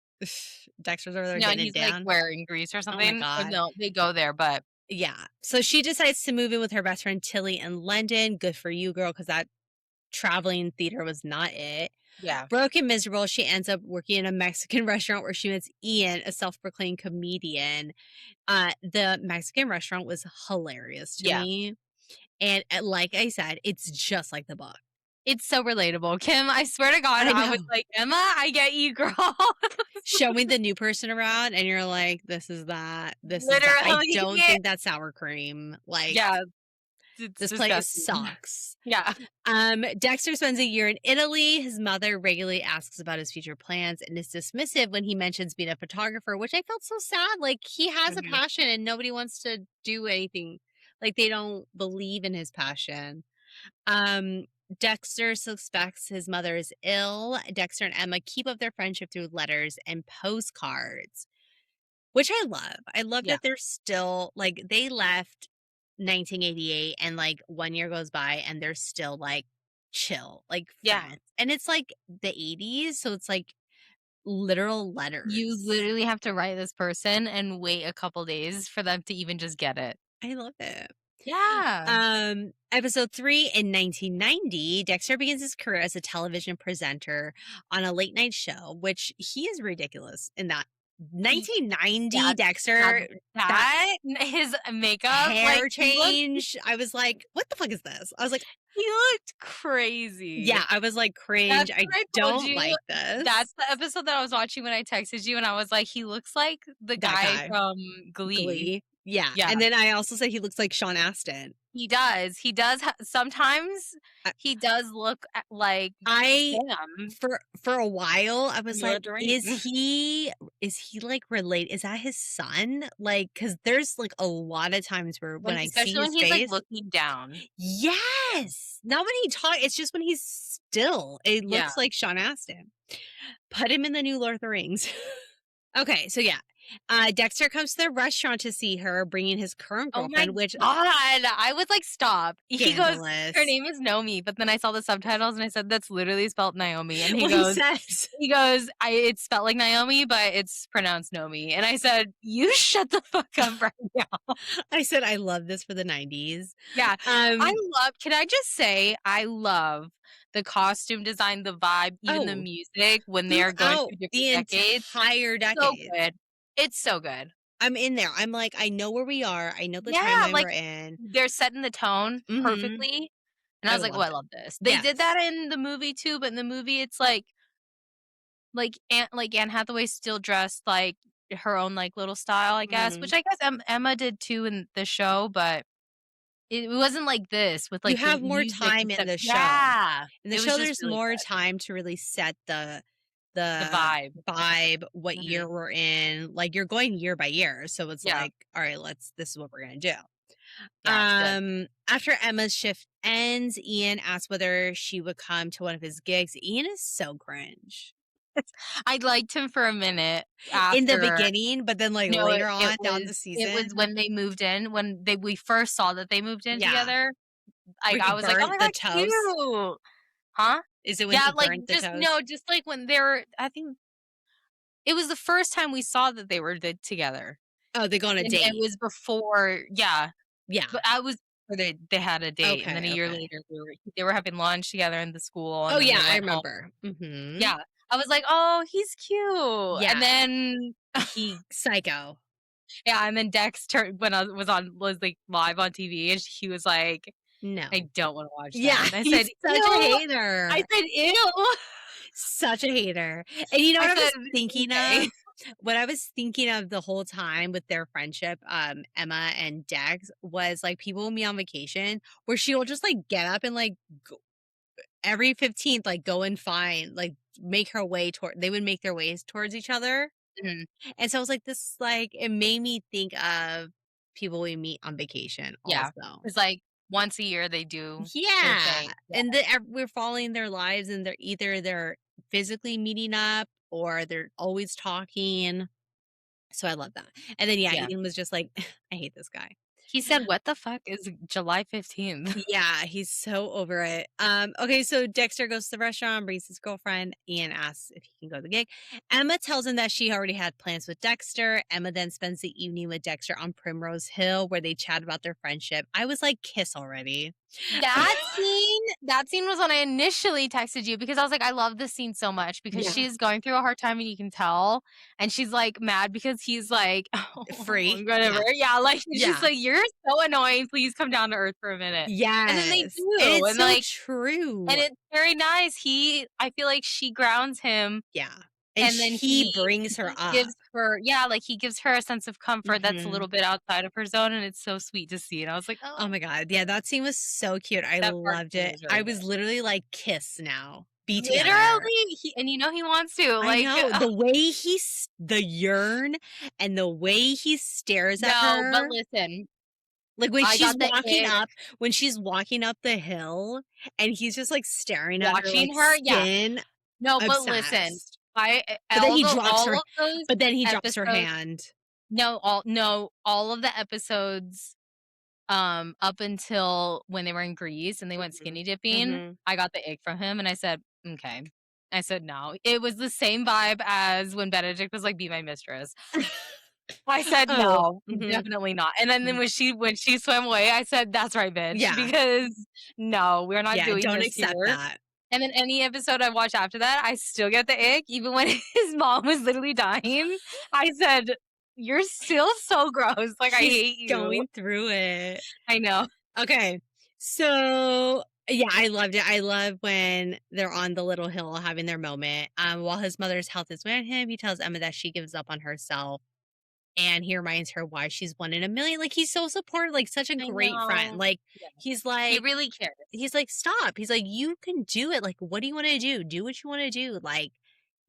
S2: Dexter's over there
S1: No, and
S2: getting it
S1: he's, like,
S2: down.
S1: wearing grease or
S2: Oh my
S1: something. Or
S2: god.
S1: no, they go there, but
S2: Yeah. So she decides to move in with her best friend Tilly in London. Good for you, girl, because that traveling theater was not it.
S1: yeah.
S2: Broke and miserable, she ends up working in a Mexican restaurant where she meets Ian, a self-proclaimed comedian. The Mexican restaurant was hilarious to
S1: Yeah.
S2: me. And like I said, it's just like the book.
S1: It's so relatable. Kim, I swear to God,
S2: I
S1: I was
S2: know.
S1: like, "Emma, I get you, girl."
S2: Showing the new person around and you're like, this is that, this is that. I
S1: Literally.
S2: don't think that's sour cream. Like,
S1: Yeah, it's
S2: this place
S1: disgusting.
S2: sucks.
S1: Yeah.
S2: Dexter spends a year in Italy. His mother regularly asks about his future plans and is dismissive when he mentions being a photographer, which I felt so sad. Like he has a
S1: Mhm.
S2: passion and nobody wants to do anything. Like they don't believe in his passion. Um, Dexter suspects his mother is ill. Dexter and Emma keep up their friendship through letters and postcards, which I love. I love
S1: Yeah.
S2: that they're still like they left 1988 and like 1 year goes by and they're still like chill, like
S1: Yeah.
S2: friends. And it's like the 80s, so it's like literal
S1: You
S2: letters.
S1: literally have to write this person and wait a couple days for them to even just get it.
S2: I love it.
S1: Yeah.
S2: Episode 3 in 1990, Dexter begins his career as a television presenter on a late night show, which he is ridiculous in that
S1: Y
S2: 1990
S1: that that
S2: Dexter, that
S1: his makeup, like,
S2: hair change, I was like, "What the fuck is this?" I was like,
S1: he looked crazy.
S2: yeah, I was like,
S1: That's
S2: "Cringe, I
S1: what I told
S2: don't
S1: you.
S2: like this."
S1: That's the episode that I was watching when I texted you, and I was like, "He looks like the
S2: That
S1: guy
S2: guy,
S1: from Glee."
S2: Glee. Yeah,
S1: Yeah,
S2: and then I also said he looks like Sean Astin.
S1: he does. He does sometimes
S2: I
S1: he does look like
S2: I
S1: Sam
S2: for a while, I
S1: from
S2: was
S1: Lord
S2: like,
S1: of the Rings.
S2: is he, like, is that his son?" Like, because there's, like, a lot of times where when I see
S1: Especially when
S2: his
S1: he's, like,
S2: face.
S1: looking down.
S2: Yes! Not when he talk it's just when he's still, it
S1: Yeah.
S2: looks like Sean Astin. Put him in the new Lord of the Rings. Okay, so yeah, Dexter comes to the restaurant to see her, bringing his current
S1: Oh my
S2: girlfriend, which
S1: god, I was like, "Stop." He goes, "Her
S2: scandalous.
S1: name is Nomi," but then I saw the subtitles and I said, "That's literally spelled Naomi," and
S2: Well, he says
S1: he goes, "I it's spelled like Naomi, but it's pronounced Nomi," and I said, "You shut the fuck up right now."
S2: I said, "I love this for the '90s."
S1: Yeah, I
S2: Um,
S1: love can I just say, I love the costume design, the vibe, even the
S2: oh,
S1: music when they're going
S2: throughout
S1: through different
S2: the
S1: decades.
S2: entire
S1: So
S2: decades.
S1: good. It's so good.
S2: I'm in there. I'm like, I know where we are. I know the
S1: Yeah,
S2: timeline
S1: like,
S2: we're in.
S1: they're setting the tone
S2: Mhm.
S1: perfectly. And I
S2: I
S1: was like, "Oh,
S2: love
S1: I
S2: it.
S1: love this." They did
S2: Yes.
S1: that in the movie too, but in the movie, it's like Anne Hathaway still dressed like her own, like, little style, I guess,
S2: Mhm.
S1: which I guess Emma did too in the show, but it wasn't like this with,
S2: You
S1: like, the
S2: have more
S1: music and
S2: time in
S1: stuff.
S2: the show.
S1: Yeah.
S2: In the
S1: It was
S2: show,
S1: just
S2: there's
S1: really
S2: more
S1: good.
S2: time to really set
S1: The
S2: the
S1: vibe.
S2: vibe, what
S1: Mhm.
S2: year we're in. Like, you're going year by year, so it's
S1: Yeah.
S2: like, "Alright, this is what we're gonna do."
S1: Yeah, it's good.
S2: After Emma's shift ends, Ian asks whether she would come to one of his gigs. Ian is so cringe.
S1: I liked him for a minute
S2: In the
S1: after.
S2: beginning, but then, like,
S1: No,
S2: later on down the
S1: it was
S2: season,
S1: when they moved in, when we first saw that they moved in
S2: yeah,
S1: together. Like,
S2: where he
S1: I was like, "Oh
S2: burnt
S1: my
S2: the
S1: god,
S2: toast.
S1: cute." Huh?
S2: Is it when
S1: Yeah,
S2: he
S1: like,
S2: burnt the
S1: just
S2: toast?
S1: no, just, like, when they were I think it was the first time we saw that they were together,
S2: Oh, they go on a
S1: and it
S2: date.
S1: was before yeah,
S2: Yeah.
S1: but I was before they had a date, and then
S2: Okay,
S1: a year
S2: okay.
S1: later, they were having lunch together in the school,
S2: Oh,
S1: and then
S2: yeah,
S1: they
S2: I
S1: went home.
S2: remember. Mhm.
S1: Yeah, I was like, "Oh, he's cute," and
S2: Yeah,
S1: then
S2: he psycho.
S1: yeah, and then Dexter when I was, like, live on TV, and he was like, "I
S2: No.
S1: don't wanna watch
S2: Yeah,
S1: that," and I said,
S2: he's such a
S1: "Ew." I
S2: hater.
S1: said, "Ew."
S2: Such a hater. And you know
S1: I
S2: what I
S1: said,
S2: was thinking
S1: "Okay."
S2: of? What I was thinking of the whole time with their friendship, Emma and Dex, was, like, people will be on vacation where she'll just, like, get up and, like, go every 15th, like, go and find like, make her way toward they would make their ways towards each other.
S1: Mhm.
S2: And so I was like, this, like it made me think of people we meet on vacation
S1: Yeah.
S2: also.
S1: It's like Once a year, they do their
S2: Yeah,
S1: thing. Yeah.
S2: and we're following their lives, and they're physically meeting up or they're always talking. So I love that. And then, yeah,
S1: Yeah.
S2: Ian was just like, "I hate this guy."
S1: He said, "What the fuck is July 15th?"
S2: Yeah, he's so over it. Okay, so Dexter goes to the restaurant, brings his girlfriend. Ian asks if he can go to the gig. Emma tells him that she already had plans with Dexter. Emma then spends the evening with Dexter on Primrose Hill, where they chat about their friendship. I was like, kiss already.
S1: That scene was when I initially texted you because I was like, "I love this scene so much," because
S2: Yeah,
S1: she's going through a hard time and you can tell, and she's, like, mad because he's like,
S2: free.
S1: whatever.
S2: Yeah,
S1: Yeah, like, she's
S2: yeah.
S1: like, "You're so annoying, please come down to earth for a minute." And then they
S2: Yes, and
S1: do,
S2: it's
S1: and,
S2: so
S1: like, and
S2: true.
S1: it's very nice. I feel like she grounds him,
S2: Yeah, and
S1: and then
S2: he brings her
S1: he
S2: up.
S1: gives her, yeah, like, he gives her a sense of comfort that's a
S2: Mhm.
S1: little bit outside of her zone, and it's so sweet to see, and I was like,
S2: Oh
S1: "Oh."
S2: my god, yeah, that scene was so cute, I
S1: That part
S2: loved
S1: scene
S2: it.
S1: was really
S2: I
S1: good.
S2: was literally like, "Kiss now. Be together."
S1: Literally, and he wants to,
S2: I
S1: like,
S2: know, the way the yearn and the way he stares at
S1: no, but
S2: her,
S1: listen,
S2: like,
S1: I got the ick
S2: when she's walking up the hill, and he's just, like, staring at her, like,
S1: watching her, yeah.
S2: skin,
S1: No, but listen,
S2: obsessed.
S1: I
S2: But then
S1: all
S2: he
S1: the
S2: drops
S1: all
S2: her
S1: of those
S2: but then he drops her
S1: episodes,
S2: hand.
S1: no, all of the episodes, up until when they were in Greece and they went
S2: Mhm,
S1: skinny dipping,
S2: mhm.
S1: I got the ick from him, and I said, "Okay." I said, "No." It was the same vibe as when Benedict was like, "Be my mistress." I said,
S2: Oh,
S1: "No,
S2: mhm,
S1: definitely not." And then
S2: mhm.
S1: when she swam away, I said, "That's right, bitch,"
S2: Yeah,
S1: because no, we're not
S2: yeah,
S1: doing
S2: don't
S1: this
S2: accept
S1: here.
S2: that.
S1: And then any episode I watch after that, I still get the ick, even when his mom was literally dying. I said, "You're still so gross, like, I
S2: She's
S1: hate you."
S2: going through it.
S1: I know.
S2: Okay. So, yeah, I loved it. I love when they're on the little hill having their moment. While his mother's health is with him, he tells Emma that she gives up on herself, and he reminds her why she's one in a million. Like, he's so supportive, like such a
S1: I
S2: great friend.
S1: know.
S2: Like,
S1: Yeah.
S2: he's
S1: He
S2: like
S1: really cares.
S2: he's like, "Stop." He's like, "You can do it. Like, what do you want to do? Do what you want to do. Like,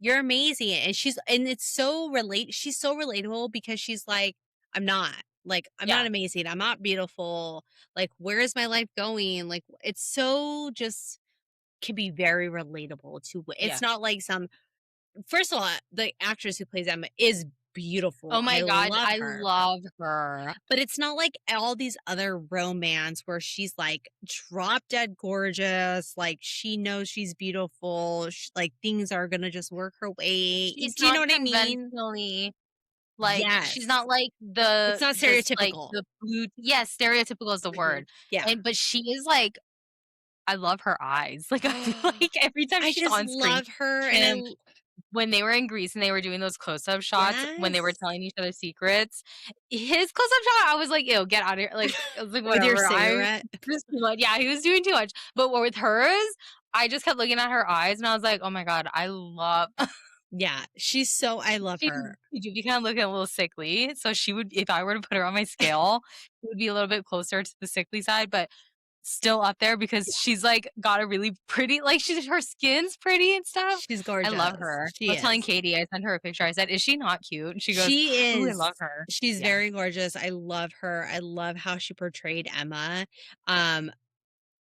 S2: you're amazing." And it's she's so relatable because she's like, "I'm not. Like, I'm not
S1: Yeah,
S2: amazing. I'm not beautiful. Like, where is my life going?" Like, it's so just can be very relatable to it's
S1: yeah.
S2: not like some first of all, the actress who plays Emma is
S1: Oh
S2: beautiful.
S1: my
S2: I
S1: god,
S2: love
S1: I
S2: her.
S1: love her.
S2: But it's not like all these other romance where she's like drop dead gorgeous, like she knows she's beautiful, like things are gonna just work her way.
S1: She's
S2: Do you know
S1: not
S2: what I mean?
S1: conventionally like, she's
S2: Yes.
S1: not like
S2: It's not
S1: like,
S2: stereotypical.
S1: the blue, yes, stereotypical is the
S2: Mhm.
S1: word,
S2: Yeah.
S1: and but she is like, I love her eyes, like, I feel like every time
S2: I
S1: she's
S2: just
S1: on screen,
S2: love her and
S1: and when they were in Greece and they were doing those close-up shots when they were
S2: yes.
S1: telling each other secrets, his close-up shot, I was like, "Ew, get out of here," like, I was like,
S2: With your
S1: "Whatever, I
S2: cigarette.
S1: this too much." Yeah, he was doing too much, but with hers, I just kept looking at her eyes and I was like, "Oh my god, I love."
S2: Yeah. I love
S1: She
S2: her.
S1: do be kinda looking a little sickly, so she would, if I were to put her on my scale, it would be a little bit closer to the sickly side, but still up there because she's, like, got a really pretty, like, her skin's pretty and stuff.
S2: She's
S1: I love
S2: gorgeous.
S1: her. I
S2: She
S1: was telling
S2: is.
S1: Katie, I sent her a picture, I said, "Is she not cute?" And she goes,
S2: She
S1: "Ooh, I
S2: is.
S1: love her."
S2: She's
S1: Yeah.
S2: very gorgeous. I love her. I love how she portrayed Emma. Um,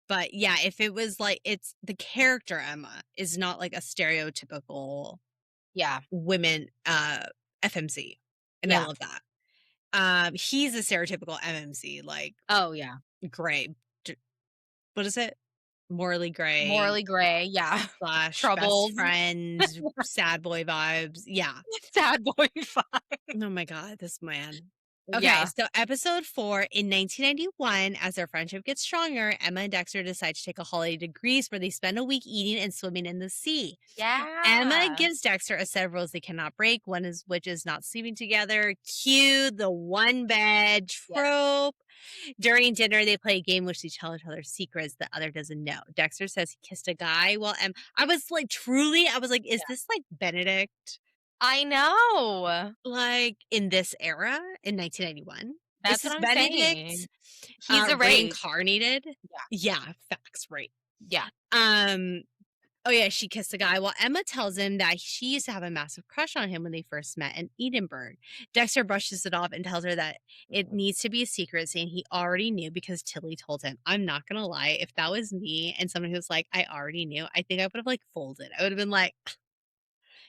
S2: but yeah, if it was like it's the character Emma is not like a stereotypical
S1: Yeah.
S2: women FMC. And I
S1: Yeah.
S2: love that. He's a stereotypical MMC, like
S1: Oh, yeah.
S2: gray. d- What is it? Morley gray
S1: Morally gray, yeah.
S2: slash best
S1: Troubled.
S2: friends, sad boy vibes. Yeah.
S1: Sad boy vibe.
S2: Oh my god, this man. Okay,
S1: Yeah.
S2: so episode 4 in 1991, as their friendship gets stronger, Emma and Dexter decide to take a holiday to Greece where they spend a week eating and swimming in the sea. Emma
S1: Yeah.
S2: gives Dexter a set of rules they cannot break, which is not sleeping together. Cue the one bed
S1: Yeah.
S2: trope. During dinner, they play a game which they tell each other secrets the other doesn't know. Dexter says he kissed a guy while I was like, truly, I was like, is this like Benedict?
S1: I know.
S2: Like, in this era, in 1991? Is
S1: That's what
S2: this
S1: I'm saying.
S2: Benedict,
S1: He's a rape.
S2: reincarnated?
S1: Yeah.
S2: Yeah, facts, right.
S1: Yeah.
S2: Um, Oh, yeah, she kissed the guy. Well, Emma tells him that she used to have a massive crush on him when they first met in Edinburgh. Dexter brushes it off and tells her that it needs to be a secret, saying he already knew because Tilly told him. I'm not going to lie. If that was me and someone who's like, I already knew, I think I would have like folded. I would have been like,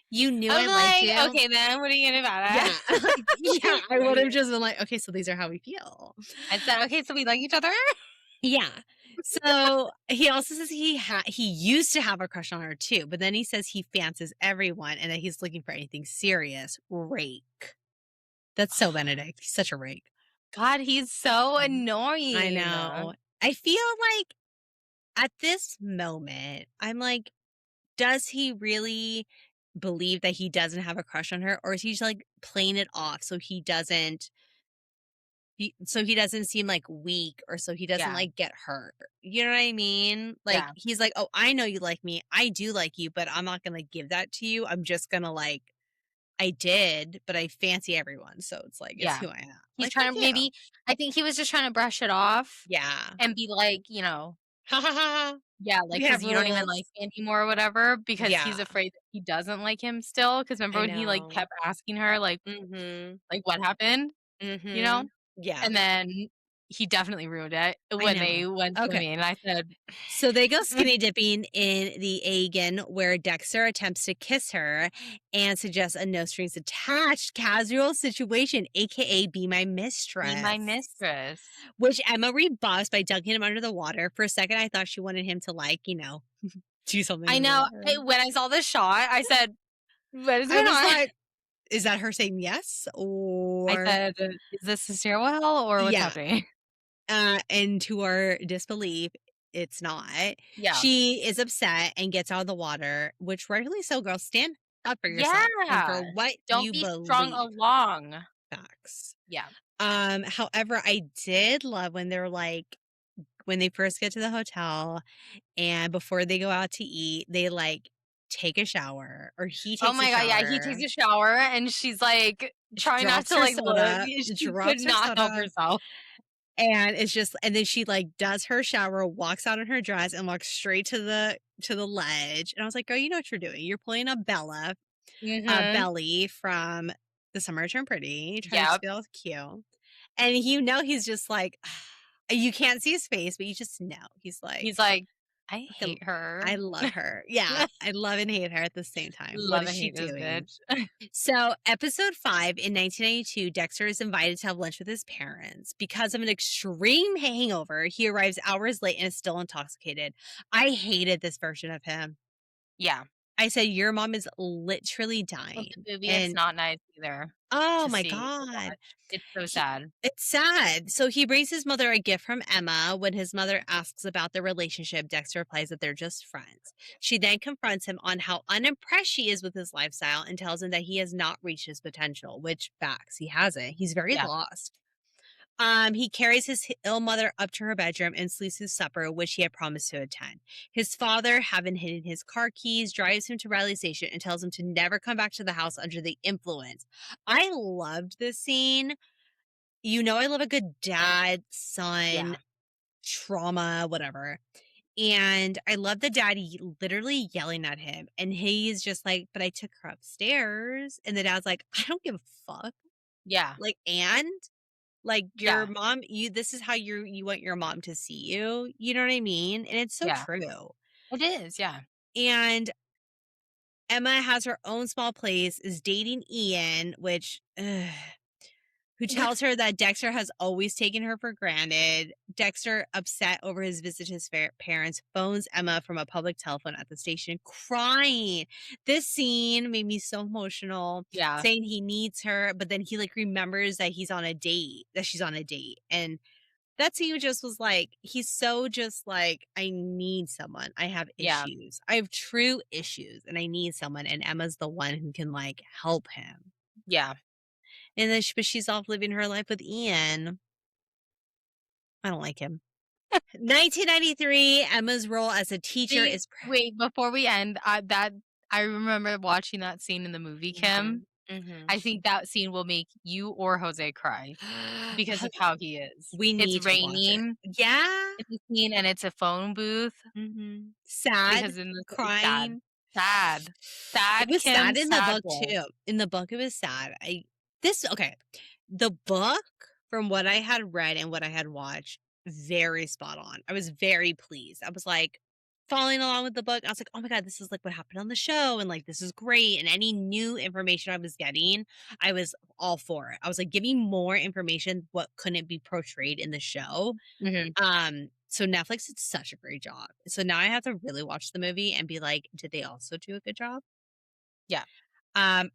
S2: you knew
S1: I'm
S2: I liked
S1: like,
S2: you.
S1: "Okay, then what are you gonna do about
S2: Yeah. Like, yeah. I would have
S1: it?"
S2: just been like, okay, so these are how we feel.
S1: I said, "Okay, so we like each other?"
S2: Yeah. So he also says he used to have a crush on her too, but then he says he fancies everyone and that he's looking for anything serious. Rake. That's so Benedict. He's such a rake.
S1: God, he's so
S2: Mhm. I
S1: annoying.
S2: know. I feel like at this moment, I'm like, does he really believe that he doesn't have a crush on her, or is he just like playing it off so he doesn't seem, like, weak or so he doesn't,
S1: Yeah,
S2: like, get hurt. You know what I mean? Like,
S1: yeah,
S2: he's like, "Oh, I know you like me. I do like you, but I'm not gonna give that to you. I'm just gonna, like I did, but I fancy everyone, so it's like, it's
S1: yeah.
S2: who I am."
S1: He's
S2: Like, fuck
S1: trying to
S2: you.
S1: maybe I think he was just trying to brush it off
S2: Yeah.
S1: and be like,
S2: "Ha ha ha.
S1: yeah,
S2: We
S1: like, because
S2: have
S1: you don't even
S2: rules."
S1: like me anymore or whatever, because
S2: Yeah.
S1: he's afraid that he doesn't like him still. Because remember
S2: I
S1: when he, like,
S2: know.
S1: kept asking her,
S2: Mhm.
S1: "What happened?" You know?
S2: Mhm. Yeah.
S1: And then he definitely ruined it
S2: I
S1: when
S2: know.
S1: they went
S2: Okay.
S1: swimming, and I said
S2: So they go skinny dipping in the Aegean, where Dexter attempts to kiss her and suggests a no strings attached casual situation, aka be my
S1: "Be my
S2: mistress.
S1: mistress."
S2: Which Emma rebuffs by dunking him under the water. For a second, I thought she wanted him to, like, do something
S1: I
S2: in the
S1: know,
S2: water.
S1: when I saw this shot, I said, "What is
S2: I
S1: going
S2: was
S1: on?"
S2: like, is that her saying yes?
S1: I
S2: Or,
S1: said, "Is this a stairwell or what's
S2: yeah.
S1: happening?"
S2: And to our disbelief, it's not.
S1: Yeah.
S2: She is upset and gets out of the water, which rightfully so, girl. Stand up for yourself and for
S1: Yeah.
S2: what
S1: Don't
S2: you
S1: be strung
S2: believe.
S1: along.
S2: Facts.
S1: Yeah.
S2: However, I did love when they're like when they first get to the hotel and before they go out to eat, they like take a shower or he
S1: Oh
S2: takes a
S1: my god, yeah, he takes
S2: shower.
S1: a shower and she's, like,
S2: She
S1: trying not
S2: drops
S1: to,
S2: her
S1: look.
S2: soda,
S1: She could not help herself.
S2: and it's just and then she, like, does her shower, walks out in her dress, and walks straight to the ledge, and I was like, "Girl, you know what you're doing. You're pulling a
S1: Mhm.
S2: Belly from The Summer I Turned Pretty, trying to
S1: Yep.
S2: be all cute." And he's just like you can't see his face, but you just know. He's like,
S1: He's like, "I
S2: "Fucking
S1: hate her."
S2: I love her." Yeah, I love and hate her at the same time. What
S1: Love
S2: is
S1: and
S2: she
S1: hate this
S2: doing?
S1: bitch.
S2: So, episode 5 in 1992, Dexter is invited to have lunch with his parents. Because of an extreme hangover, he arrives hours late and is still intoxicated. I hated this version of him.
S1: Yeah.
S2: I said, your mom is literally
S1: With the
S2: dying.
S1: movie, it's
S2: And
S1: not nice either
S2: oh
S1: to
S2: my
S1: see or
S2: God.
S1: watch. It's so
S2: He,
S1: sad.
S2: it's sad. So he brings his mother a gift from Emma. When his mother asks about their relationship, Dexter replies that they're just friends. She then confronts him on how unimpressed she is with his lifestyle and tells him that he has not reached his potential, which facts, he hasn't. He's very
S1: Yeah.
S2: lost. He carries his ill mother up to her bedroom and sleeps through supper, which he had promised to attend. His father, having hidden his car keys, drives him to Riley Station and tells him to never come back to the house under the influence. I loved this scene. You know, I love a good dad, son,
S1: Yeah.
S2: trauma, whatever. And I love the daddy literally yelling at him. And he's just like, but I took her upstairs. And the dad's like, I don't give a fuck.
S1: Yeah.
S2: Like, and like your
S1: Yeah.
S2: mom, this is how you want your mom to see you. You know what I mean? And it's so
S1: Yeah.
S2: true.
S1: It is, yeah.
S2: And Emma has her own small place, is dating Ian, which who tells her that Dexter has always taken her for granted. Dexter, upset over his visit to his parents, phones Emma from a public telephone at the station, crying. This scene made me so emotional,
S1: Yeah.
S2: saying he needs her, but then he like remembers that he's on a date, that she's on a date. And that's who just was like, he's so just like, I need someone. I have
S1: Yeah.
S2: issues. I have true issues and I need someone. And Emma's the one who can like help him.
S1: Yeah.
S2: And then but she's off living her life with Ian. I don't like him. 1993, Emma's role as a teacher
S1: See,
S2: is
S1: wait, before we end, that I remember watching that scene in the movie,
S2: Mhm.
S1: Kim.
S2: Mhm.
S1: I think that scene will make you or Jose cry because of how he is.
S2: We
S1: It's
S2: need to watch it.
S1: raining,
S2: Yeah.
S1: it's a scene, and it's a phone booth
S2: Mhm. Sad,
S1: because in the it's sad.
S2: crying.
S1: Sad.
S2: It
S1: Sad,
S2: was
S1: Kim,
S2: sad in the
S1: sad
S2: book
S1: boy.
S2: too. In the book, it was sad. Okay. The book, from what I had read and what I had watched, very spot on. I was very pleased. I was like following along with the book. I was like, oh my God, this is like what happened on the show. And like, this is great. And any new information I was getting, I was all for it. I was like, giving more information. What couldn't be portrayed in the show?
S1: Mhm.
S2: So Netflix did such a great job. So now I have to really watch the movie and be like, did they also do a good job?
S1: Yeah.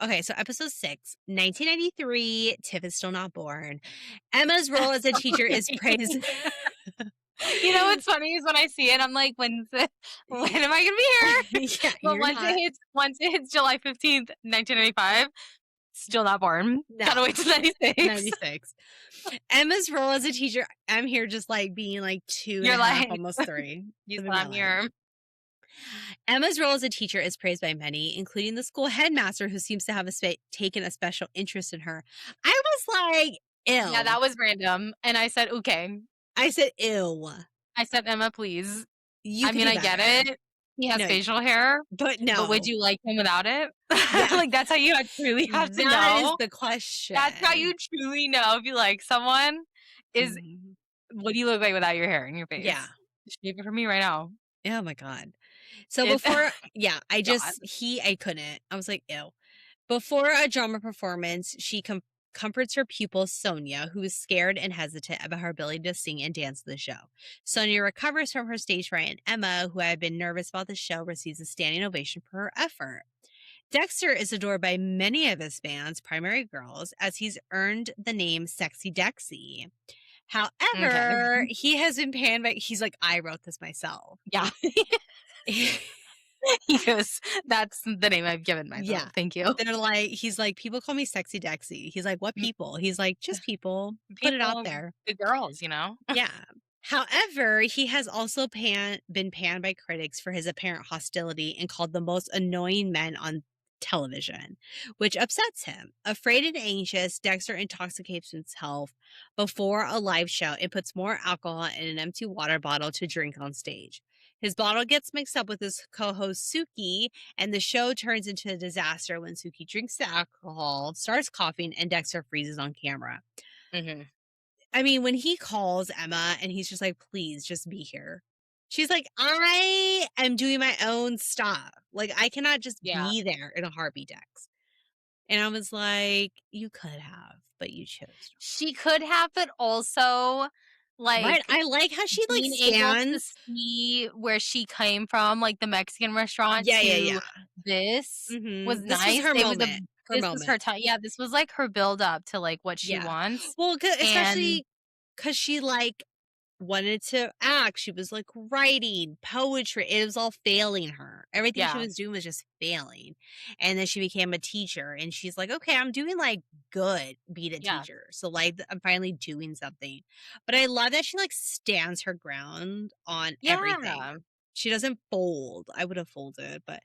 S2: Okay, so episode 6, 1993, Tiff is still not born. Emma's role as a teacher is praised.
S1: You know what's funny is when I see it, I'm like, "When's it when am I gonna be here?"
S2: Yeah,
S1: But
S2: you're not.
S1: once it hits July 15th, 1995, still not born. Gotta
S2: No,
S1: wait till '96.
S2: 96. Emma's role as a teacher, I'm here just like being like two and a
S1: You're
S2: half,
S1: like,
S2: almost three,
S1: "You
S2: living my
S1: saw
S2: life.
S1: here."
S2: Emma's role as a teacher is praised by many, including the school headmaster, who seems to have taken a special interest in her. I was like,
S1: Yeah,
S2: ew.
S1: that was random, and I said, "Okay."
S2: I said, ew.
S1: I said, "Emma, please."
S2: You
S1: I
S2: could
S1: mean,
S2: do
S1: I get
S2: better.
S1: it. He has
S2: No,
S1: facial hair,
S2: but
S1: but would
S2: no.
S1: you like him without it?
S2: Yeah.
S1: Like, that's how you truly have to
S2: That is
S1: know.
S2: the
S1: That's how
S2: question.
S1: you truly know if you like someone is
S2: Mhm.
S1: what do you look like without your hair in your
S2: Yeah.
S1: face? Shape it for me right now.
S2: Oh my god. So
S1: It
S2: before yeah,
S1: God.
S2: I couldn't. I was like, "Ew." Before a drama performance, she comforts her pupil Sonia, who is scared and hesitant about her ability to sing and dance the show. Sonia recovers from her stage fright, and Emma, who had been nervous about the show, receives a standing ovation for her effort. Dexter is adored by many of his fans, primary girls, as he's earned the name Sexy Dexy.
S1: Okay.
S2: However, he has been panned by he's like, "I wrote this myself."
S1: Yeah. He goes, "That's the name I've given
S2: Yeah.
S1: myself. Thank you."
S2: They're like he's like, "People call me Sexy Dexy." He's like, "What
S1: Mm,
S2: people?" He's like, "Just people. Put it out
S1: people,
S2: there."
S1: the girls, you know?
S2: Yeah. However, he has also been panned by critics for his apparent hostility and called the most annoying men on television, which upsets him. Afraid and anxious, Dexter intoxicates himself before a live show and puts more alcohol in an empty water bottle to drink on stage. His bottle gets mixed up with his co host Suki, and the show turns into a disaster when Suki drinks the alcohol, starts coughing, and Dexter freezes on camera.
S1: Mhm.
S2: I mean, when he calls Emma and he's just like, "Please just be here." She's like, "I am doing my own stuff. Like, I cannot just
S1: Yeah.
S2: be there in a heartbeat, Dex." And I was like, "You could have, but you chose
S1: She could have, but also,
S2: not." Right?
S1: like,
S2: I like how she like
S1: being able to
S2: stands.
S1: see where she came from, like the Mexican restaurant
S2: Yeah, yeah,
S1: to
S2: yeah.
S1: this was
S2: This was
S1: nice.
S2: her
S1: It was a
S2: moment. Her
S1: this was her
S2: moment.
S1: time. Yeah, this was like her build up to like what she
S2: Yeah.
S1: wants.
S2: Well,
S1: And
S2: especially because she like wanted to act. She was like writing poetry. It was all failing her. Everything she
S1: yeah,
S2: was doing was just failing. And then she became a teacher and she's like, okay, I'm doing like good being a
S1: yeah,
S2: teacher. So like I'm finally doing something. But I love that she like stands her ground on everything.
S1: yeah.
S2: She doesn't fold. I would have folded, but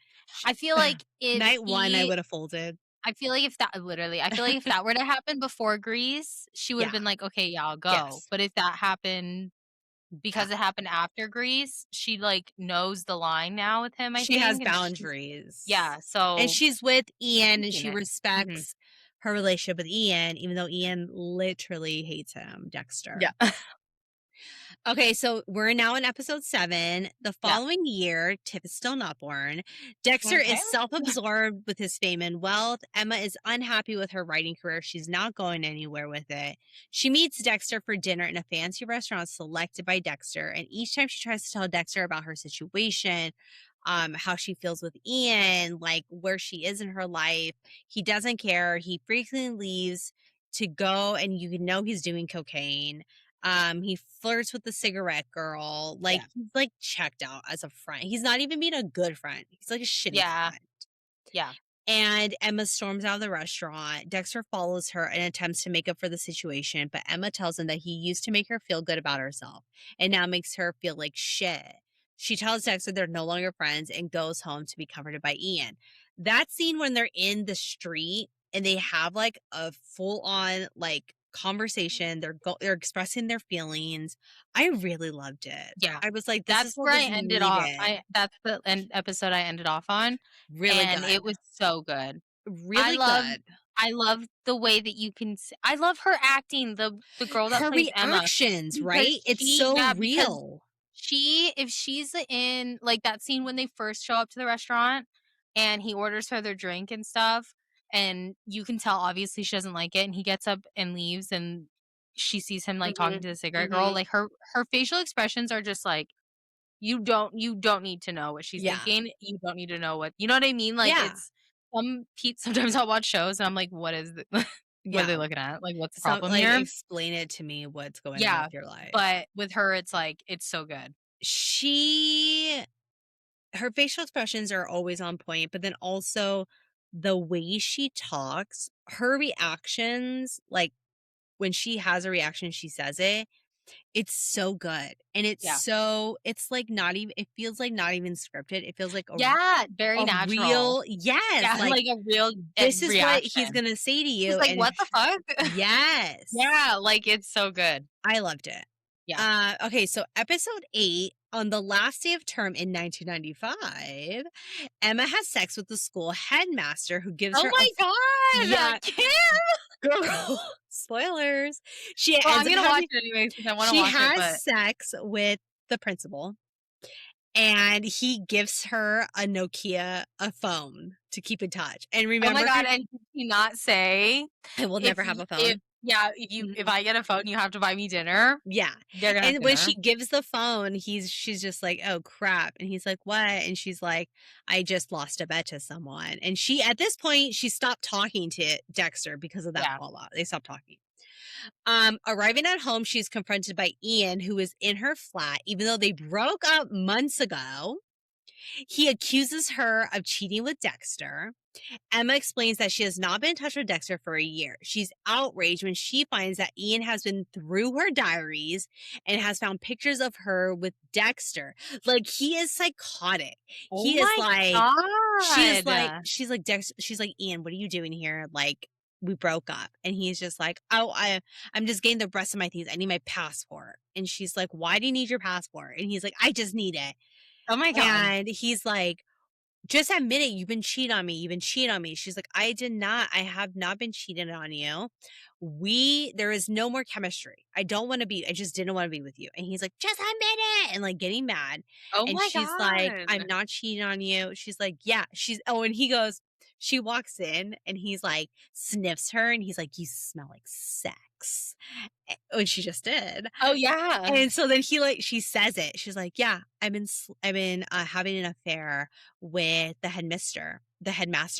S1: I feel like if
S2: night one I
S1: he
S2: would have folded.
S1: I feel like if that literally, I feel like if that were to happen before Grease, she would have
S2: Yeah.
S1: been like, "Okay, yeah, I'll go."
S2: Yes.
S1: But if that happened because it happened after Grease, she, like, knows the line now with him, I
S2: She has
S1: think, and she's
S2: boundaries.
S1: yeah,
S2: And
S1: so
S2: she's with Ian and
S1: keeping
S2: she
S1: it. Mhm.
S2: respects her relationship with Ian, even though Ian literally hates him, Dexter.
S1: Yeah.
S2: Okay, so we're now in episode 7. The
S1: Yeah.
S2: following year, Tip is still not born. Dexter
S1: Okay.
S2: is self absorbed with his fame and wealth. Emma is unhappy with her writing career. She's not going anywhere with it. She meets Dexter for dinner in a fancy restaurant selected by Dexter. And each time she tries to tell Dexter about her situation, how she feels with Ian, like where she is in her life, he doesn't care. He frequently leaves to go, and you know he's doing cocaine. He flirts with the cigarette girl. Like,
S1: Yeah.
S2: he's, like, checked out as a friend. He's not even being a good friend. He's, like, a shitty
S1: Yeah.
S2: friend.
S1: Yeah.
S2: And Emma storms out of the restaurant. Dexter follows her and attempts to make up for the situation, but Emma tells him that he used to make her feel good about herself and now makes her feel like shit. She tells Dexter they're no longer friends and goes home to be comforted by Ian. That scene when they're in the street and they have, like, a full-on, like, conversation. They're expressing their feelings. I really loved it.
S1: Yeah.
S2: I was like, "This is
S1: That's
S2: what
S1: where I
S2: was
S1: ended off.
S2: needed."
S1: I That's the episode I ended off on,
S2: Really
S1: and
S2: good.
S1: it was so good. I
S2: Really
S1: love
S2: good.
S1: I love the way that you can I love her acting, the girl that
S2: Her
S1: plays Emma,
S2: reactions,
S1: because
S2: right? It's so
S1: because
S2: real.
S1: if she's in, like, that scene when they first show up to the restaurant and he orders her their drink and stuff, and you can tell obviously she doesn't like it, and he gets up and leaves, and she sees him, like, talking
S2: Mhm,
S1: to the cigarette girl,
S2: mhm.
S1: like, her facial expressions are just like, you don't need to know what she's
S2: Yeah.
S1: thinking. You don't need to know what, you know what I mean? Like,
S2: Yeah.
S1: it's sometimes I'll watch shows and I'm like, "What is what are they
S2: Yeah.
S1: looking at? Like, what's the
S2: So,
S1: problem
S2: like,
S1: here?"
S2: explain it to me what's going on
S1: Yeah,
S2: with your life.
S1: but with her, it's like, it's so good.
S2: She Her facial expressions are always on point, but then also the way she talks, her reactions, like, when she has a reaction, she says it, it's so good, and
S1: Yeah.
S2: it's, like, not even it feels like not even scripted, it feels like
S1: Yeah, very
S2: a
S1: natural.
S2: real yes,
S1: Yeah,
S2: like,
S1: like a real,
S2: this is what he's
S1: reaction.
S2: gonna say to
S1: She's
S2: you,
S1: like,
S2: and
S1: "What the fuck?"
S2: yes.
S1: Yeah, like, it's so good.
S2: I loved it.
S1: Yeah.
S2: Okay, so episode 8, on the last day of term in 1995, Emma has sex with the school headmaster who gives
S1: Oh
S2: her a
S1: my god!
S2: yeah,
S1: Kim!
S2: girl, spoilers. She
S1: Well,
S2: ends
S1: I'm
S2: up
S1: gonna watch
S2: having
S1: it anyways because I wanna
S2: she
S1: watch it,
S2: has
S1: but
S2: sex with the principal, and he gives her a phone to keep in touch. And
S1: oh my
S2: remember
S1: god,
S2: her
S1: and did he not say,
S2: I will never have a
S1: if
S2: phone.
S1: yeah, if
S2: Mhm.
S1: I get a phone, you have to buy me dinner?
S2: Yeah,
S1: They're gonna have
S2: and when
S1: dinner.
S2: she gives the phone, she's just like, "Oh, crap," and he's like, "What?" And she's like, "I just lost a bet to someone," and she at this point, she stopped talking to Dexter because of that
S1: Yeah.
S2: fallout, they stopped talking. Arriving at home, she's confronted by Ian, who is in her flat, even though they broke up months ago. He accuses her of cheating with Dexter. Emma explains that she has not been in touch with Dexter for a year. She's outraged when she finds that Ian has been through her diaries and has found pictures of her with Dexter. Like, he is psychotic.
S1: Oh
S2: He is
S1: my
S2: like,
S1: god.
S2: she's like, Ian, what are you doing here? Like, we broke up. And he's just like, oh, I'm just getting the rest of my things. I need my passport. And she's like, why do you need your passport? And he's like, I just need it.
S1: Oh my god.
S2: And he's like, just admit it, you've been cheating on me, you've been cheating on me. She's like, I did not, I have not been cheating on you. There is no more chemistry. I just didn't want to be with you. And he's like, just admit it. And like getting mad.
S1: Oh
S2: And
S1: my
S2: she's like, I'm
S1: god.
S2: not cheating on you. She's like, yeah. And he goes, she walks in and he's like, sniffs her and he's like, you smell like sex. When she just did.
S1: Oh, yeah.
S2: And so then she says it. She's like, "Yeah, having an affair with the headmaster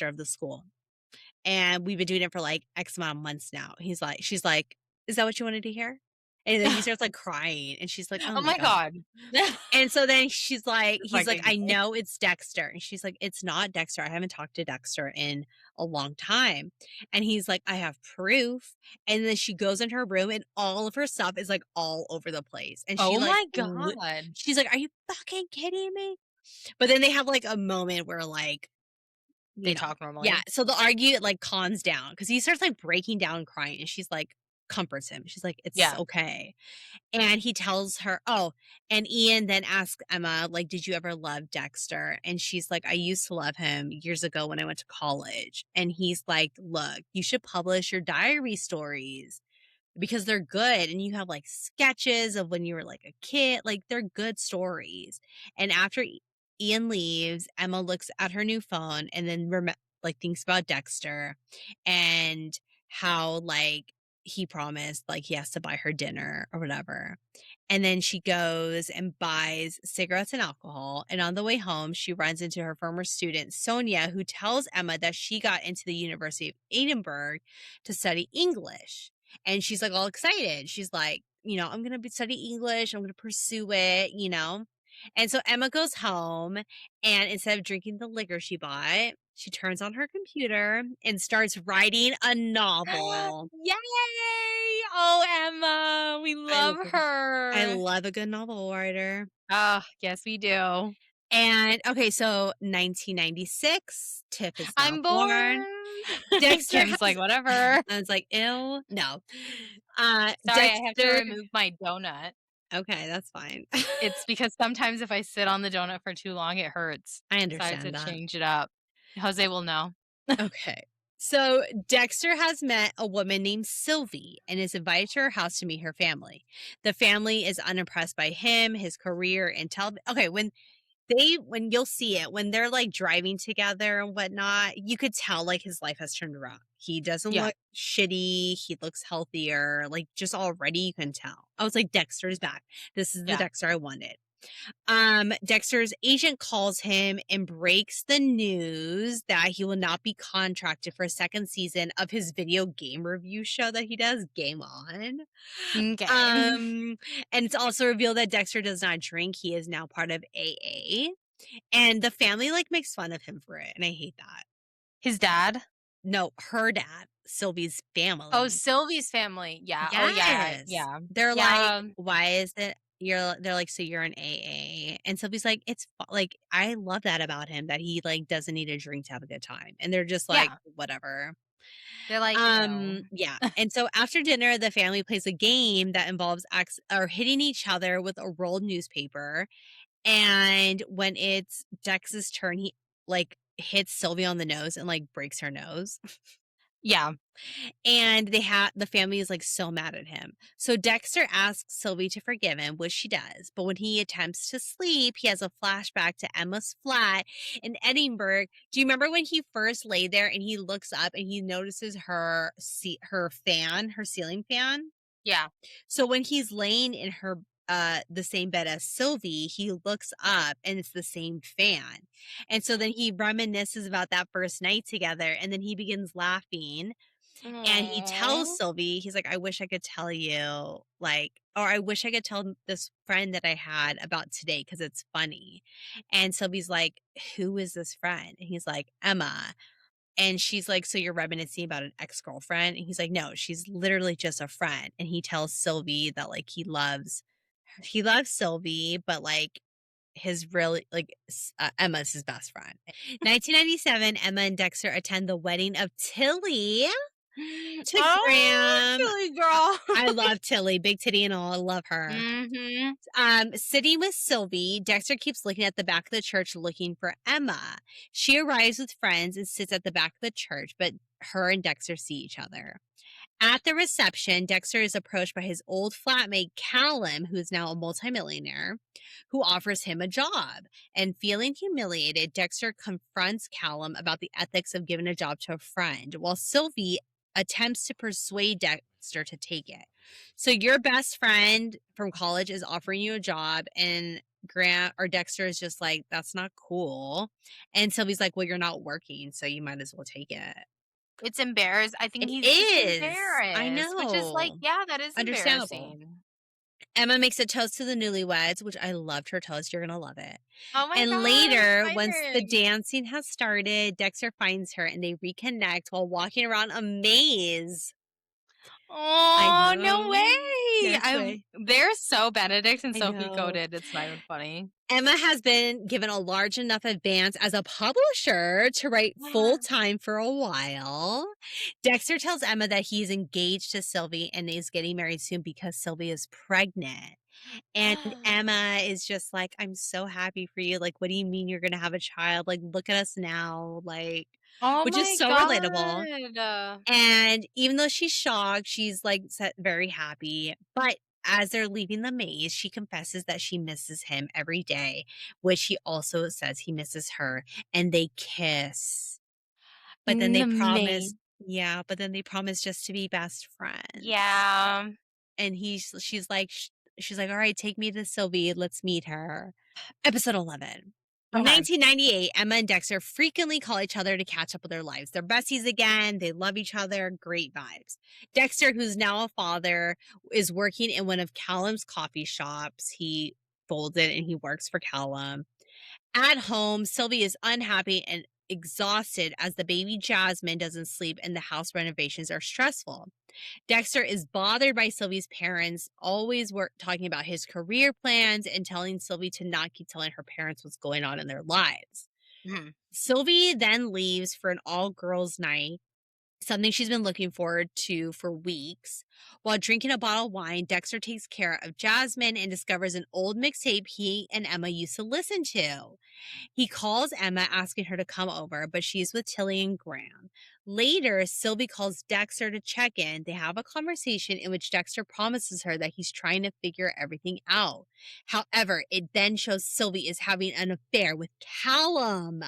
S2: of the school, and we've been doing it for like X amount of months now." She's like, "Is that what you wanted to hear?" And then he starts like crying, and she's like, "Oh
S1: Oh
S2: my
S1: my
S2: god."
S1: god.
S2: And so then he's like,
S1: Fucking
S2: "I
S1: guy.
S2: know it's Dexter." And she's like, "It's not Dexter. I haven't talked to Dexter in a long time." And he's like, "I have proof." And then she goes in her room and all of her stuff is like all over the place. And
S1: Oh my god.
S2: she's like, "Are you fucking kidding me?" But then they have like a moment where like,
S1: They talk
S2: yeah,
S1: normally?
S2: so the argue like calms down because he starts like breaking down crying and she's like comforts him. She's like, "It's
S1: Yeah.
S2: okay." And he tells her, oh, and Ian then asks Emma, like, did you ever love Dexter? And she's like, I used to love him years ago when I went to college. And he's like, look, you should publish your diary stories because they're good. And you have like sketches of when you were like a kid, like they're good stories. And after Ian leaves, Emma looks at her new phone and then like thinks about Dexter and how like he promised like he has to buy her dinner or whatever. And then she goes and buys cigarettes and alcohol. And on the way home, she runs into her former student, Sonia, who tells Emma that she got into the University of Edinburgh to study English. And she's like all excited. She's like, I'm going to be study English. I'm going to pursue it. And so Emma goes home and instead of drinking the liquor she bought, she turns on her computer and starts writing a novel.
S1: Yay! Oh, Emma, we
S2: I
S1: love
S2: love a I
S1: her.
S2: love a good novel writer.
S1: Oh, yes, we do.
S2: And okay, so 1996, Tiff is now
S1: I'm
S2: born.
S1: born.
S2: Dexter
S1: Kim's
S2: has
S1: like, "Whatever.
S2: I was like, "Ew." No.
S1: Sorry, I have to
S2: Dexter
S1: remove my donut."
S2: okay, that's fine.
S1: It's because sometimes if I sit on the donut for too long, it hurts,
S2: I
S1: so I have to
S2: understand that.
S1: change it up. Jose will know.
S2: Okay. So Dexter has met a woman named Sylvie and is invited to her house to meet her family. The family is unimpressed by him, his career, and okay, when you'll see it, when they're like driving together and whatnot, you could tell like his life has turned around. He doesn't
S1: Yeah,
S2: look shitty. He looks healthier. Like just already you can tell. I was like, Dexter's back. This is the
S1: yeah.
S2: Dexter I wanted. Dexter's agent calls him and breaks the news that he will not be contracted for a second season of his video game review show that he does, Game On.
S1: Okay.
S2: Um, and it's also revealed that Dexter does not drink. He is now part of AA. And the family like makes fun of him for it. And I hate that.
S1: His dad?
S2: No, her dad, Sylvie's
S1: Oh,
S2: family.
S1: Sylvie's family. Yeah. Oh, yeah,
S2: Yes.
S1: yeah.
S2: They're like,
S1: Yeah,
S2: "Why is it they're like, "So you're an AA?" And Sylvie's like, "It's fu" like, I love that about him that he, like, doesn't need a drink to have a good time. And they're just like,
S1: yeah.
S2: "Whatever."
S1: They're like, "Ew."
S2: Yeah. And so after dinner, the family plays a game that involves hitting each other with a rolled newspaper. And when it's Dex's turn, he, like, hits Sylvie on the nose and, like, breaks her nose.
S1: Yeah.
S2: And the family is like so mad at him. So Dexter asks Sylvie to forgive him, which she does. But when he attempts to sleep, he has a flashback to Emma's flat in Edinburgh. Do you remember when he first lay there and he looks up and he notices her fan, her ceiling fan?
S1: Yeah.
S2: So when he's laying in her the same bed as Sylvie, he looks up and it's the same fan. And so then he reminisces about that first night together and then he begins laughing and he tells
S1: Aw.
S2: Sylvie, he's like, "I wish I could tell you, like, or I wish I could tell this friend that I had about today because it's funny." And Sylvie's like, "Who is this friend?" And he's like, "Emma." And she's like, "So you're reminiscing about an ex-girlfriend?" And he's like, "No, she's literally just a friend." And he tells Sylvie that like he loves Sylvie, but like his really like Emma's his best friend. 1997, Emma and Dexter attend the wedding of Tilly to
S1: Oh,
S2: Graham.
S1: silly
S2: I
S1: girl.
S2: I love Tilly, big titty and all, I love her.
S1: Mhm.
S2: Sitting with Sylvie, Dexter keeps looking at the back of the church looking for Emma. She arrives with friends and sits at the back of the church, but her and Dexter see each other. At the reception, Dexter is approached by his old flatmate, Callum, who is now a multimillionaire, who offers him a job. And feeling humiliated, Dexter confronts Callum about the ethics of giving a job to a friend, while Sylvie attempts to persuade Dexter to take it. So your best friend from college is offering you a job, and Grant or Dexter is just like, "That's not cool." And Sylvie's like, "Well, you're not working, so you might as well take it."
S1: It's I think
S2: It
S1: he's just
S2: is. I
S1: embarrassed, which is like,
S2: know.
S1: yeah, that is
S2: Understandable.
S1: embarrassing.
S2: Emma makes a toast to the newlyweds, which I loved her toast. You're gonna love it.
S1: Oh my
S2: And
S1: god, I'm
S2: later, once the
S1: excited.
S2: dancing has started, Dexter finds her and they reconnect while walking around a maze. I
S1: Oh, no
S2: know.
S1: way.
S2: Yes way.
S1: They're so Benedict and
S2: I
S1: Sophie
S2: know.
S1: coded, it's not even funny.
S2: Emma has been given a large enough advance as a publisher to write full time for a while. Dexter tells Emma that he's engaged to Sylvie and is getting married soon because Sylvie is pregnant. And Emma is just like, "I'm so happy for you. Like, what do you mean you're gonna have a child? Like, look at us now." Like,
S1: Oh
S2: which is
S1: my
S2: so relatable.
S1: god.
S2: And even though she's shocked, she's like very happy. But as they're leaving the maze, she confesses that she misses him every day, which he also says he misses her. And they kiss. But then
S1: In
S2: they
S1: the
S2: promise,
S1: maze.
S2: yeah, but then they promise just to be best friends.
S1: Yeah.
S2: And she's like, "All right, take me to Sylvie. Let's meet her." Episode 11.
S1: Okay.
S2: 1998, Emma and Dexter frequently call each other to catch up with their lives. They're besties again. They love each other. Great vibes. Dexter, who's now a father, is working in one of Callum's coffee shops. He folded and he works for Callum. At home, Sylvie is unhappy and exhausted as the baby Jasmine doesn't sleep and the house renovations are stressful. Dexter is bothered by Sylvie's parents, always talking about his career plans and telling Sylvie to not keep telling her parents what's going on in their lives.
S1: Mhm.
S2: Sylvie then leaves for an all girls night. something she's been looking forward to for weeks. While drinking a bottle of wine, Dexter takes care of Jasmine and discovers an old mixtape he and Emma used to listen to. He calls Emma asking her to come over, but she's with Tilly and Graham. Later, Sylvie calls Dexter to check in. They have a conversation in which Dexter promises her that he's trying to figure everything out. However, it then shows Sylvie is having an affair with Callum,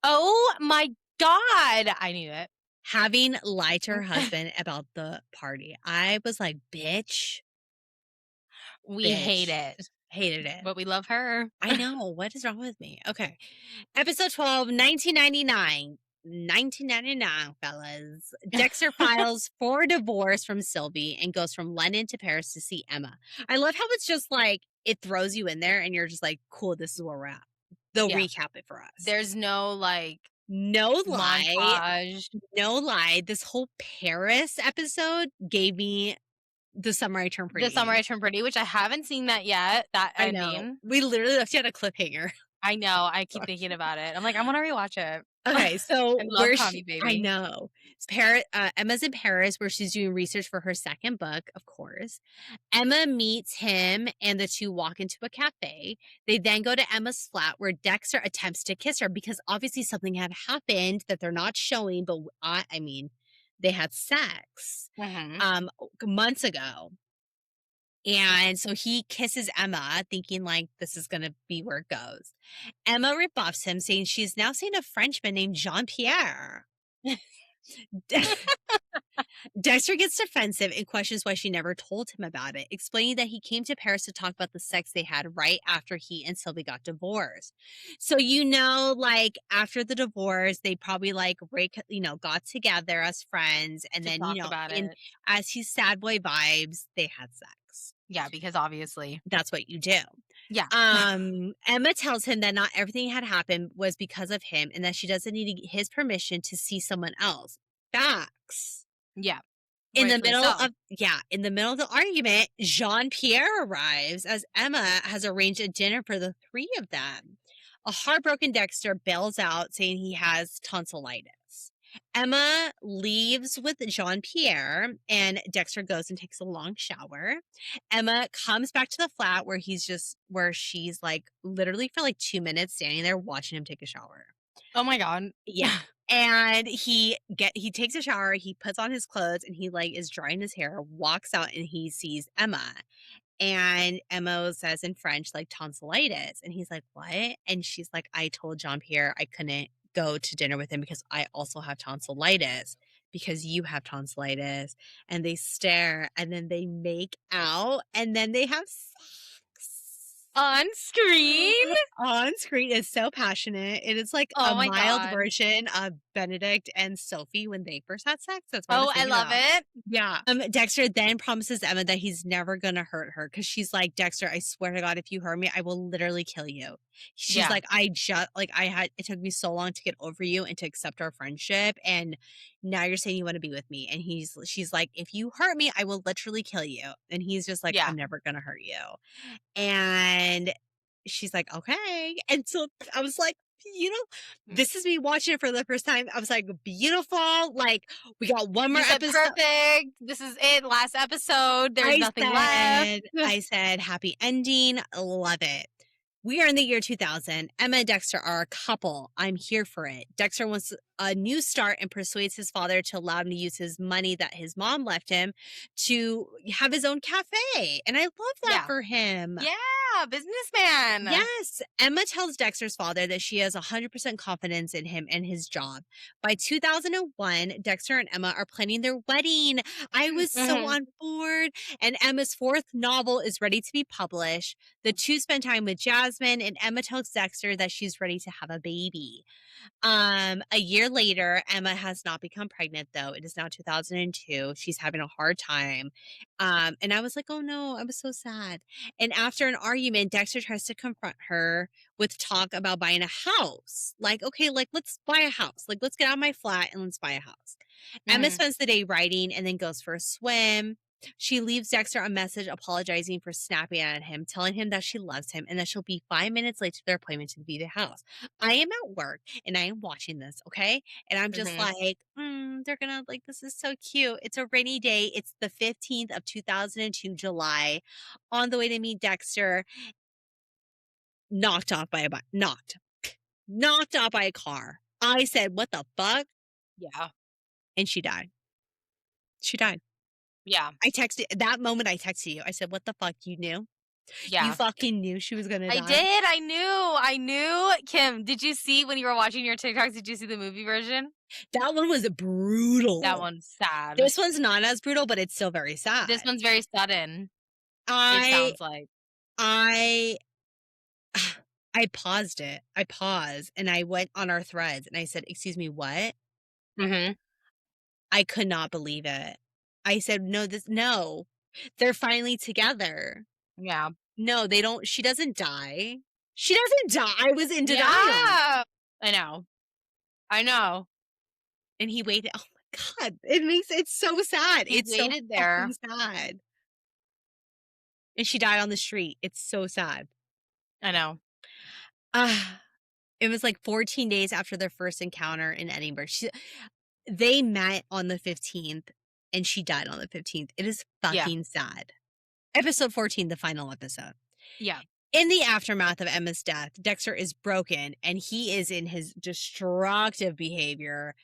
S1: Oh my god! I knew it.
S2: having lied to her husband about the party. I was like, bitch,
S1: We hate
S2: bitch.
S1: it,
S2: Hated it.
S1: but we love her.
S2: I know. What is wrong with me? Okay. Episode 12, 1999. 1999, fellas. Dexter files for divorce from Sylvie and goes from London to Paris to see Emma. I love how it's just like it throws you in there and you're just like, cool, this is where we're at. They'll
S1: Yeah.
S2: recap it for us.
S1: There's no, like,
S2: No lie.
S1: montage.
S2: No lie. This whole Paris episode gave me The Summer I Turned Pretty.
S1: The Summer I Turned Pretty, which I haven't seen that yet, that
S2: I know.
S1: ending.
S2: We literally left you at a cliffhanger.
S1: I know, I keep thinking about it. I'm like, I wanna rewatch it.
S2: Okay, so
S1: I love
S2: where
S1: Tommy
S2: she
S1: Baby.
S2: I know. It's Paris, Emma's in Paris where she's doing research for her second book, of course. Emma meets him and the two walk into a cafe. They then go to Emma's flat where Dexter attempts to kiss her because obviously something had happened that they're not showing, but I mean, they had sex
S1: Mhm.
S2: months ago. And so he kisses Emma, thinking like this is going to be where it goes. Emma rebuffs him, saying she's now seeing a Frenchman named Jean Pierre. Dexter gets defensive and questions why she never told him about it, explaining that he came to Paris to talk about the sex they had right after he and Sylvie got divorced. So, like after the divorce, they probably got together as friends. And
S1: To
S2: then,
S1: talk about
S2: in
S1: it.
S2: as he's sad boy vibes, they had sex.
S1: Yeah, because obviously.
S2: That's what you do.
S1: Yeah.
S2: Emma tells him that not everything had happened was because of him and that she doesn't need his permission to see someone else. Facts.
S1: Yeah.
S2: In the
S1: Rightfully
S2: middle
S1: so.
S2: of the argument, Jean-Pierre arrives as Emma has arranged a dinner for the three of them. A heartbroken Dexter bails out saying he has tonsillitis. Emma leaves with Jean-Pierre and Dexter goes and takes a long shower. Emma comes back to the flat where she's like literally for like 2 minutes standing there watching him take a shower.
S1: Oh my god.
S2: Yeah. And he takes a shower, he puts on his clothes and he like is drying his hair, walks out and he sees Emma. And Emma says in French, like tonsillitis. And he's like, what? And she's like, I told Jean Pierre I couldn't go to dinner with him because I also have tonsillitis because you have tonsillitis. And they stare and then they make out and then they have sex.
S1: On screen?
S2: On screen is so passionate. It is like
S1: Oh
S2: a
S1: my
S2: mild
S1: god.
S2: version of Benedict and Sophie when they first had sex. That's what I was
S1: Oh, I
S2: thinking
S1: love
S2: about.
S1: it.
S2: Yeah. Dexter then promises Emma that he's never gonna hurt her because she's like, Dexter, I swear to God, if you hurt me, I will literally kill you. She's
S1: Yeah.
S2: like, it took me so long to get over you and to accept our friendship, and now you're saying you want to be with me. And she's like, if you hurt me, I will literally kill you. And he's just like,
S1: Yeah.
S2: I'm never gonna hurt you. And she's like, okay. And so I was like, this is me watching it for the first time. I was like, beautiful. Like, we got one more
S1: You said
S2: episode.
S1: perfect. This is it. Last episode. There's nothing left.
S2: I said, happy ending. Love it. We are in the year 2000. Emma and Dexter are a couple. I'm here for it. Dexter wants a new start and persuades his father to allow him to use his money that his mom left him to have his own cafe. And I love that
S1: Yeah.
S2: for him.
S1: Yeah, businessman.
S2: Yes. Emma tells Dexter's father that she has 100% confidence in him and his job. By 2001, Dexter and Emma are planning their wedding. I was so on board. And Emma's fourth novel is ready to be published. The two spend time with Jasmine, and Emma tells Dexter that she's ready to have a baby. A year later, Emma has not become pregnant, though. It is now 2002. She's having a hard time. And I was like, oh no, I was so sad. And after an argument, Dexter tries to confront her with talk about buying a house. Like, okay, like let's buy a house. Like, let's get out of my flat and let's buy a house. Emma spends the day writing and then goes for a swim. She leaves Dexter a message apologizing for snapping at him, telling him that she loves him and that she'll be 5 minutes late to their appointment to the house. I am at work and I am watching this, okay? And I'm just
S1: Mhm.
S2: like, they're gonna like, this is so cute. It's a rainy day. It's the 15th of 2002, July, on the way to meet Dexter, knocked off by a knocked off by a car. I said, what the fuck?
S1: Yeah.
S2: And she died. She died.
S1: Yeah.
S2: I texted that moment. I texted you. I said, "What the fuck? You knew? You
S1: Yeah.
S2: fucking knew she was gonna
S1: I
S2: die."
S1: did, I knew. Kim, did you see when you were watching your TikToks, did you see the movie version?
S2: That one was
S1: That
S2: brutal.
S1: one's sad.
S2: This one's not as brutal, but it's still very
S1: This
S2: sad.
S1: one's very sudden, it
S2: I
S1: sounds like.
S2: I I paused it. I paused and I went on our threads and I said, "Excuse me, what?"
S1: Mhm.
S2: I could not believe it. I said, no. They're finally together.
S1: Yeah.
S2: No, they don't she doesn't die. She doesn't die." I was in denial.
S1: Yeah! I know. I know.
S2: And he waited. Oh my god, it's so sad.
S1: He
S2: It's so
S1: waited
S2: fucking
S1: there.
S2: sad. And she died on the street. It's so sad.
S1: I know.
S2: Ah, it was like 14 days after their first encounter in Edinburgh. They met on the 15th and she died on the 15th. It is
S1: Yeah.
S2: fucking sad. Episode 14, the final episode.
S1: Yeah.
S2: In the aftermath of Emma's death, Dexter is broken and he is in his destructive behavior.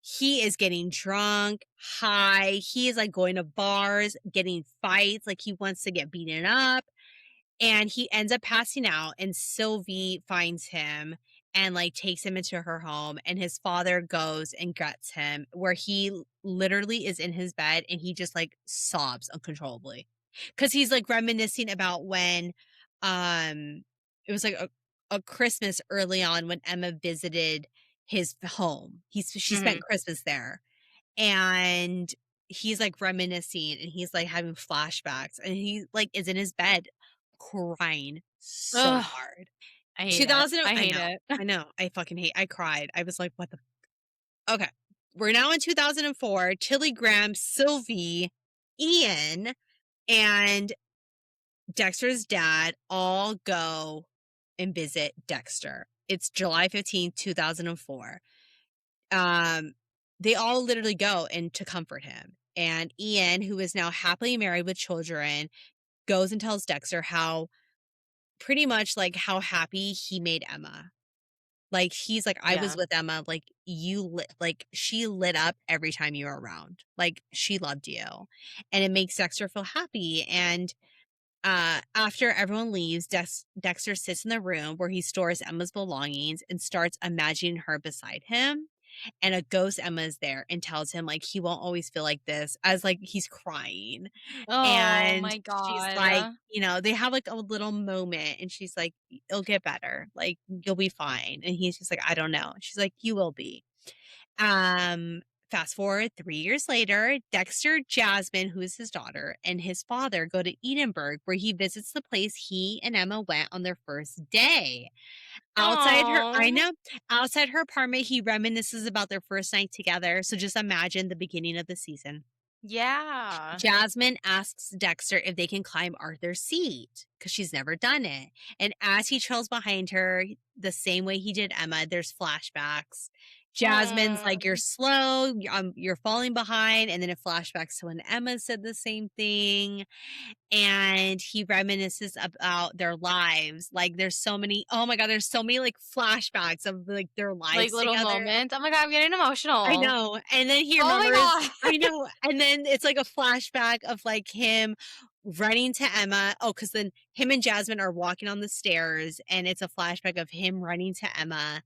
S2: He is getting drunk, high. He is like going to bars, getting fights, like he wants to get beaten up. And he ends up passing out, and Sylvie finds him and like takes him into her home. And his father goes and gets him, where he literally is in his bed and he just like sobs uncontrollably because he's like reminiscing about when it was like a Christmas early on when Emma visited his home. She spent
S1: Mhm.
S2: Christmas there and he's like reminiscing and he's like having flashbacks and he like is in his bed crying so
S1: Ugh,
S2: hard.
S1: I hate it.
S2: 2000
S1: I hate it.
S2: I know, I fucking hate I cried. I was like, "What the" Okay. We're now in 2004. Tilly Graham, Sylvie, Ian, and Dexter's dad all go and visit Dexter. It's July 15th, 2004. Um, they all literally go and to comfort him. And Ian, who is now happily married with children, goes and tells Dexter how pretty much like how happy he made Emma. Like he's like, I was
S1: Yeah.
S2: with Emma, like you lit like she lit up every time you were around. Like she loved you. And it makes Dexter feel happy. And after everyone leaves, Dexter sits in the room where he stores Emma's belongings and starts imagining her beside him. And a ghost Emma is there and tells him like he won't always feel like this as like he's crying.
S1: Oh
S2: And
S1: my
S2: she's like,
S1: god.
S2: they have like a little moment and she's like, "It'll get better. Like you'll be fine." And he's just like, "I don't know." She's like, "You will be." Um Fast forward 3 years later, Dexter, Jasmine, who is his daughter, and his father go to Edinburgh where he visits the place he and Emma went on their first day. I
S1: Oh.
S2: know, outside her apartment, he reminisces about their first night together. So just imagine the beginning of the season.
S1: Yeah.
S2: Jasmine asks Dexter if they can climb Arthur's seat because she's never done it. And as he trails behind her, the same way he did Emma, there's flashbacks. Jasmine's like, "You're
S1: Mm.
S2: slow, you're falling behind." And then it flashbacks to when Emma said the same thing and he reminisces about their lives. Like there's so many, oh my god, there's so many like flashbacks of like their
S1: Like,
S2: lives
S1: little
S2: together.
S1: moments. Oh my god, I'm getting
S2: I
S1: emotional.
S2: know. And then he
S1: Oh my
S2: remembers
S1: god.
S2: I know. And then it's like a flashback of like him running to Emma. Oh, because then him and Jasmine are walking on the stairs and it's a flashback of him running to Emma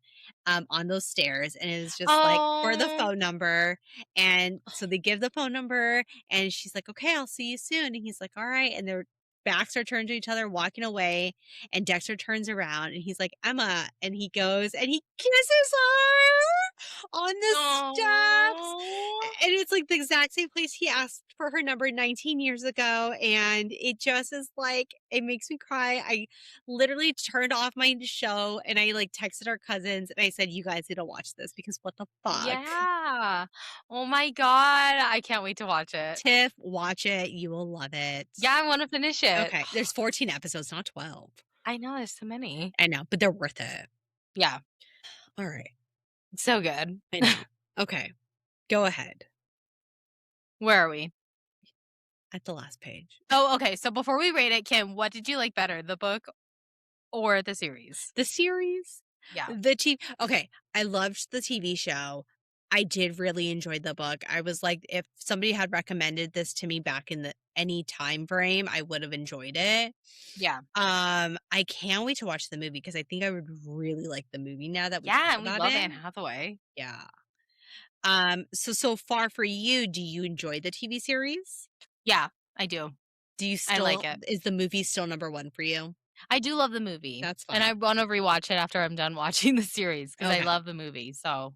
S2: on those stairs. And it is just like for the
S1: Oh.
S2: phone number. And so they give the phone number and she's like, "Okay, I'll see you soon." And he's like, "All right." And their backs are turned to each other, walking away. And Dexter turns around and he's like, "Emma." And he goes and he kisses her on the steps.
S1: Oh.
S2: And it's like the exact same place he asked for her number 19 years ago. And it just is like, it makes me cry. I literally turned off my show and I like texted our cousins and I said, you guys need to watch this because what the fuck?
S1: Yeah. Oh my god, I can't wait to watch it.
S2: Tiff, watch it. You will love it.
S1: Yeah, I wanna finish it.
S2: Okay. There's 14 episodes, not 12.
S1: I know, there's so many.
S2: I know, but they're worth it.
S1: Yeah,
S2: All right.
S1: so good.
S2: I know. Okay. Go ahead
S1: Where are we?
S2: at the last page.
S1: Oh, okay, so before we rate it, Kim, what did you like better, the book or the series?
S2: The series,
S1: Yeah,
S2: okay, I loved the TV show. I did really enjoy the book. I was like, if somebody had recommended this to me back in the any time frame, I would have enjoyed it.
S1: yeah.
S2: I can't wait to watch the movie because I think I would really like the movie now that we
S1: Yeah,
S2: talk
S1: and we
S2: about
S1: love
S2: it.
S1: Anne Hathaway.
S2: Yeah. So far for you, do you enjoy the TV series?
S1: Yeah, I do.
S2: Do you
S1: I like
S2: still
S1: it.
S2: is the movie still number 1 for you?
S1: I do love the movie,
S2: That's
S1: and
S2: fine.
S1: I wanna rewatch it after I'm done watching the series because I
S2: Okay.
S1: love the movie, so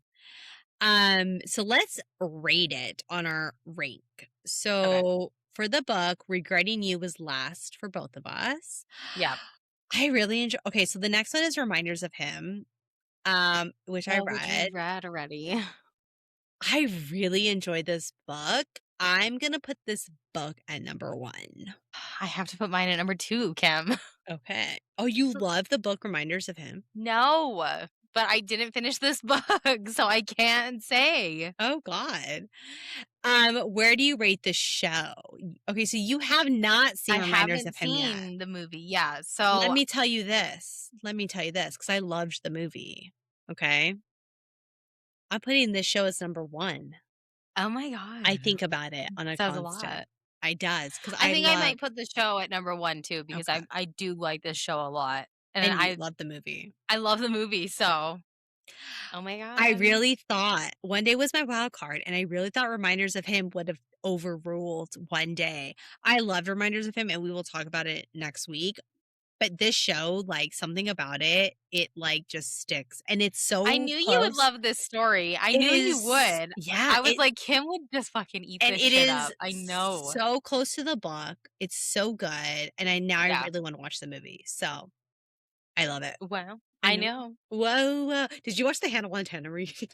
S2: So let's rate it on our rank.
S1: okay.
S2: So for the book, Regretting You was last for both of us.
S1: Yeah.
S2: I really enjoy okay, so the next one is Reminders of Him, which I
S1: Oh, which we
S2: read.
S1: read already.
S2: I really enjoyed this book. I'm gonna put this book at number 1.
S1: I have to put mine at number 2, Kim.
S2: Okay. Oh, you love the book Reminders of Him?
S1: No, but I didn't finish this book, so I can't say.
S2: Oh god. Where do you rate the show? Okay, so you have not
S1: I
S2: seen Reminders
S1: haven't
S2: of Him yet.
S1: seen the movie, yeah,
S2: Let
S1: so
S2: me tell you this. Let me tell you this, because I loved the movie, okay? I'm putting this show as number 1.
S1: oh my
S2: I
S1: god,
S2: think about it on a
S1: says a
S2: constant.
S1: lot.
S2: I does, because
S1: I
S2: I
S1: think I
S2: love
S1: might put the show at number 1 too because
S2: okay,
S1: I do like this show a lot, and then
S2: and you love the movie.
S1: I love the movie, so oh my
S2: I
S1: god.
S2: really thought One Day was my wild card, and I really thought Reminders of Him would have overruled One Day. I loved Reminders of Him, and we will talk about it next week, but this show, like, something about it, it, like, just sticks, and it's
S1: I
S2: so
S1: knew you would
S2: close.
S1: love this story. I
S2: It
S1: knew you
S2: is
S1: would.
S2: yeah,
S1: I was like, "Kim would just fucking eat
S2: and
S1: this
S2: it
S1: shit
S2: is
S1: up." I know.
S2: so close to the book. It's so good, and I
S1: Yeah.
S2: really wanna watch the movie, so I love it.
S1: Well,
S2: I
S1: I
S2: know.
S1: know.
S2: Whoa, whoa. Did you watch the Hannah Montana reunion?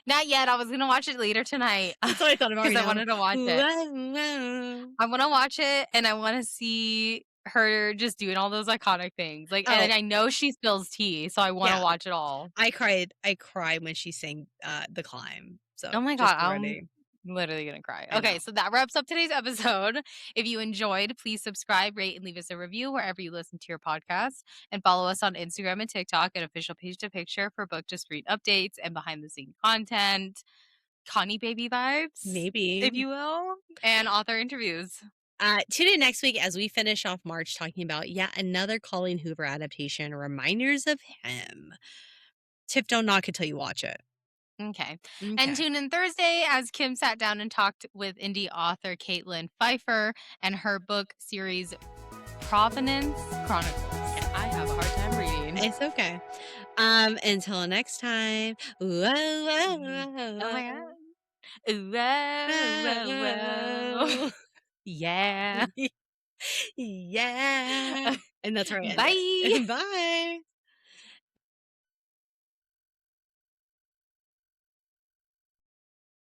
S1: Not yet, I was gonna watch it later tonight
S2: That's what I thought about
S1: because
S2: right
S1: I
S2: now.
S1: wanted to watch it.
S2: Whoa, whoa.
S1: I wanna watch it, and I wanna see her just doing all those iconic things, like,
S2: Oh,
S1: and I know she spills tea, so I wanna
S2: yeah.
S1: watch it all.
S2: I cried when she sang, The Climb, so
S1: Oh my
S2: just
S1: god,
S2: be
S1: I'm
S2: ready.
S1: literally gonna cry.
S2: I
S1: Okay,
S2: know.
S1: so that wraps up today's episode. If you enjoyed, please subscribe, rate, and leave us a review wherever you listen to your podcast. And follow us on Instagram and TikTok at official page to picture for book to screen updates and behind the scene content, Connie baby vibes, if
S2: Maybe.
S1: you will, and author interviews.
S2: Tune in next week as we finish off March talking about yet another Colleen Hoover adaptation, Reminders of Him. Tiff, don't knock until you watch it.
S1: Okay. And
S2: Okay.
S1: tune in Thursday as Kim sat down and talked with indie author Caitlin Pfeiffer and her book series Provenance Chronicles. I have a hard time reading.
S2: It's okay. Until next time. Whoa, whoa,
S1: Oh my
S2: whoa,
S1: god. Ooh, whoa, whoa, whoa.
S2: whoa.
S1: Yeah.
S2: Yeah. And that's where I end
S1: Bye.
S2: it. Bye.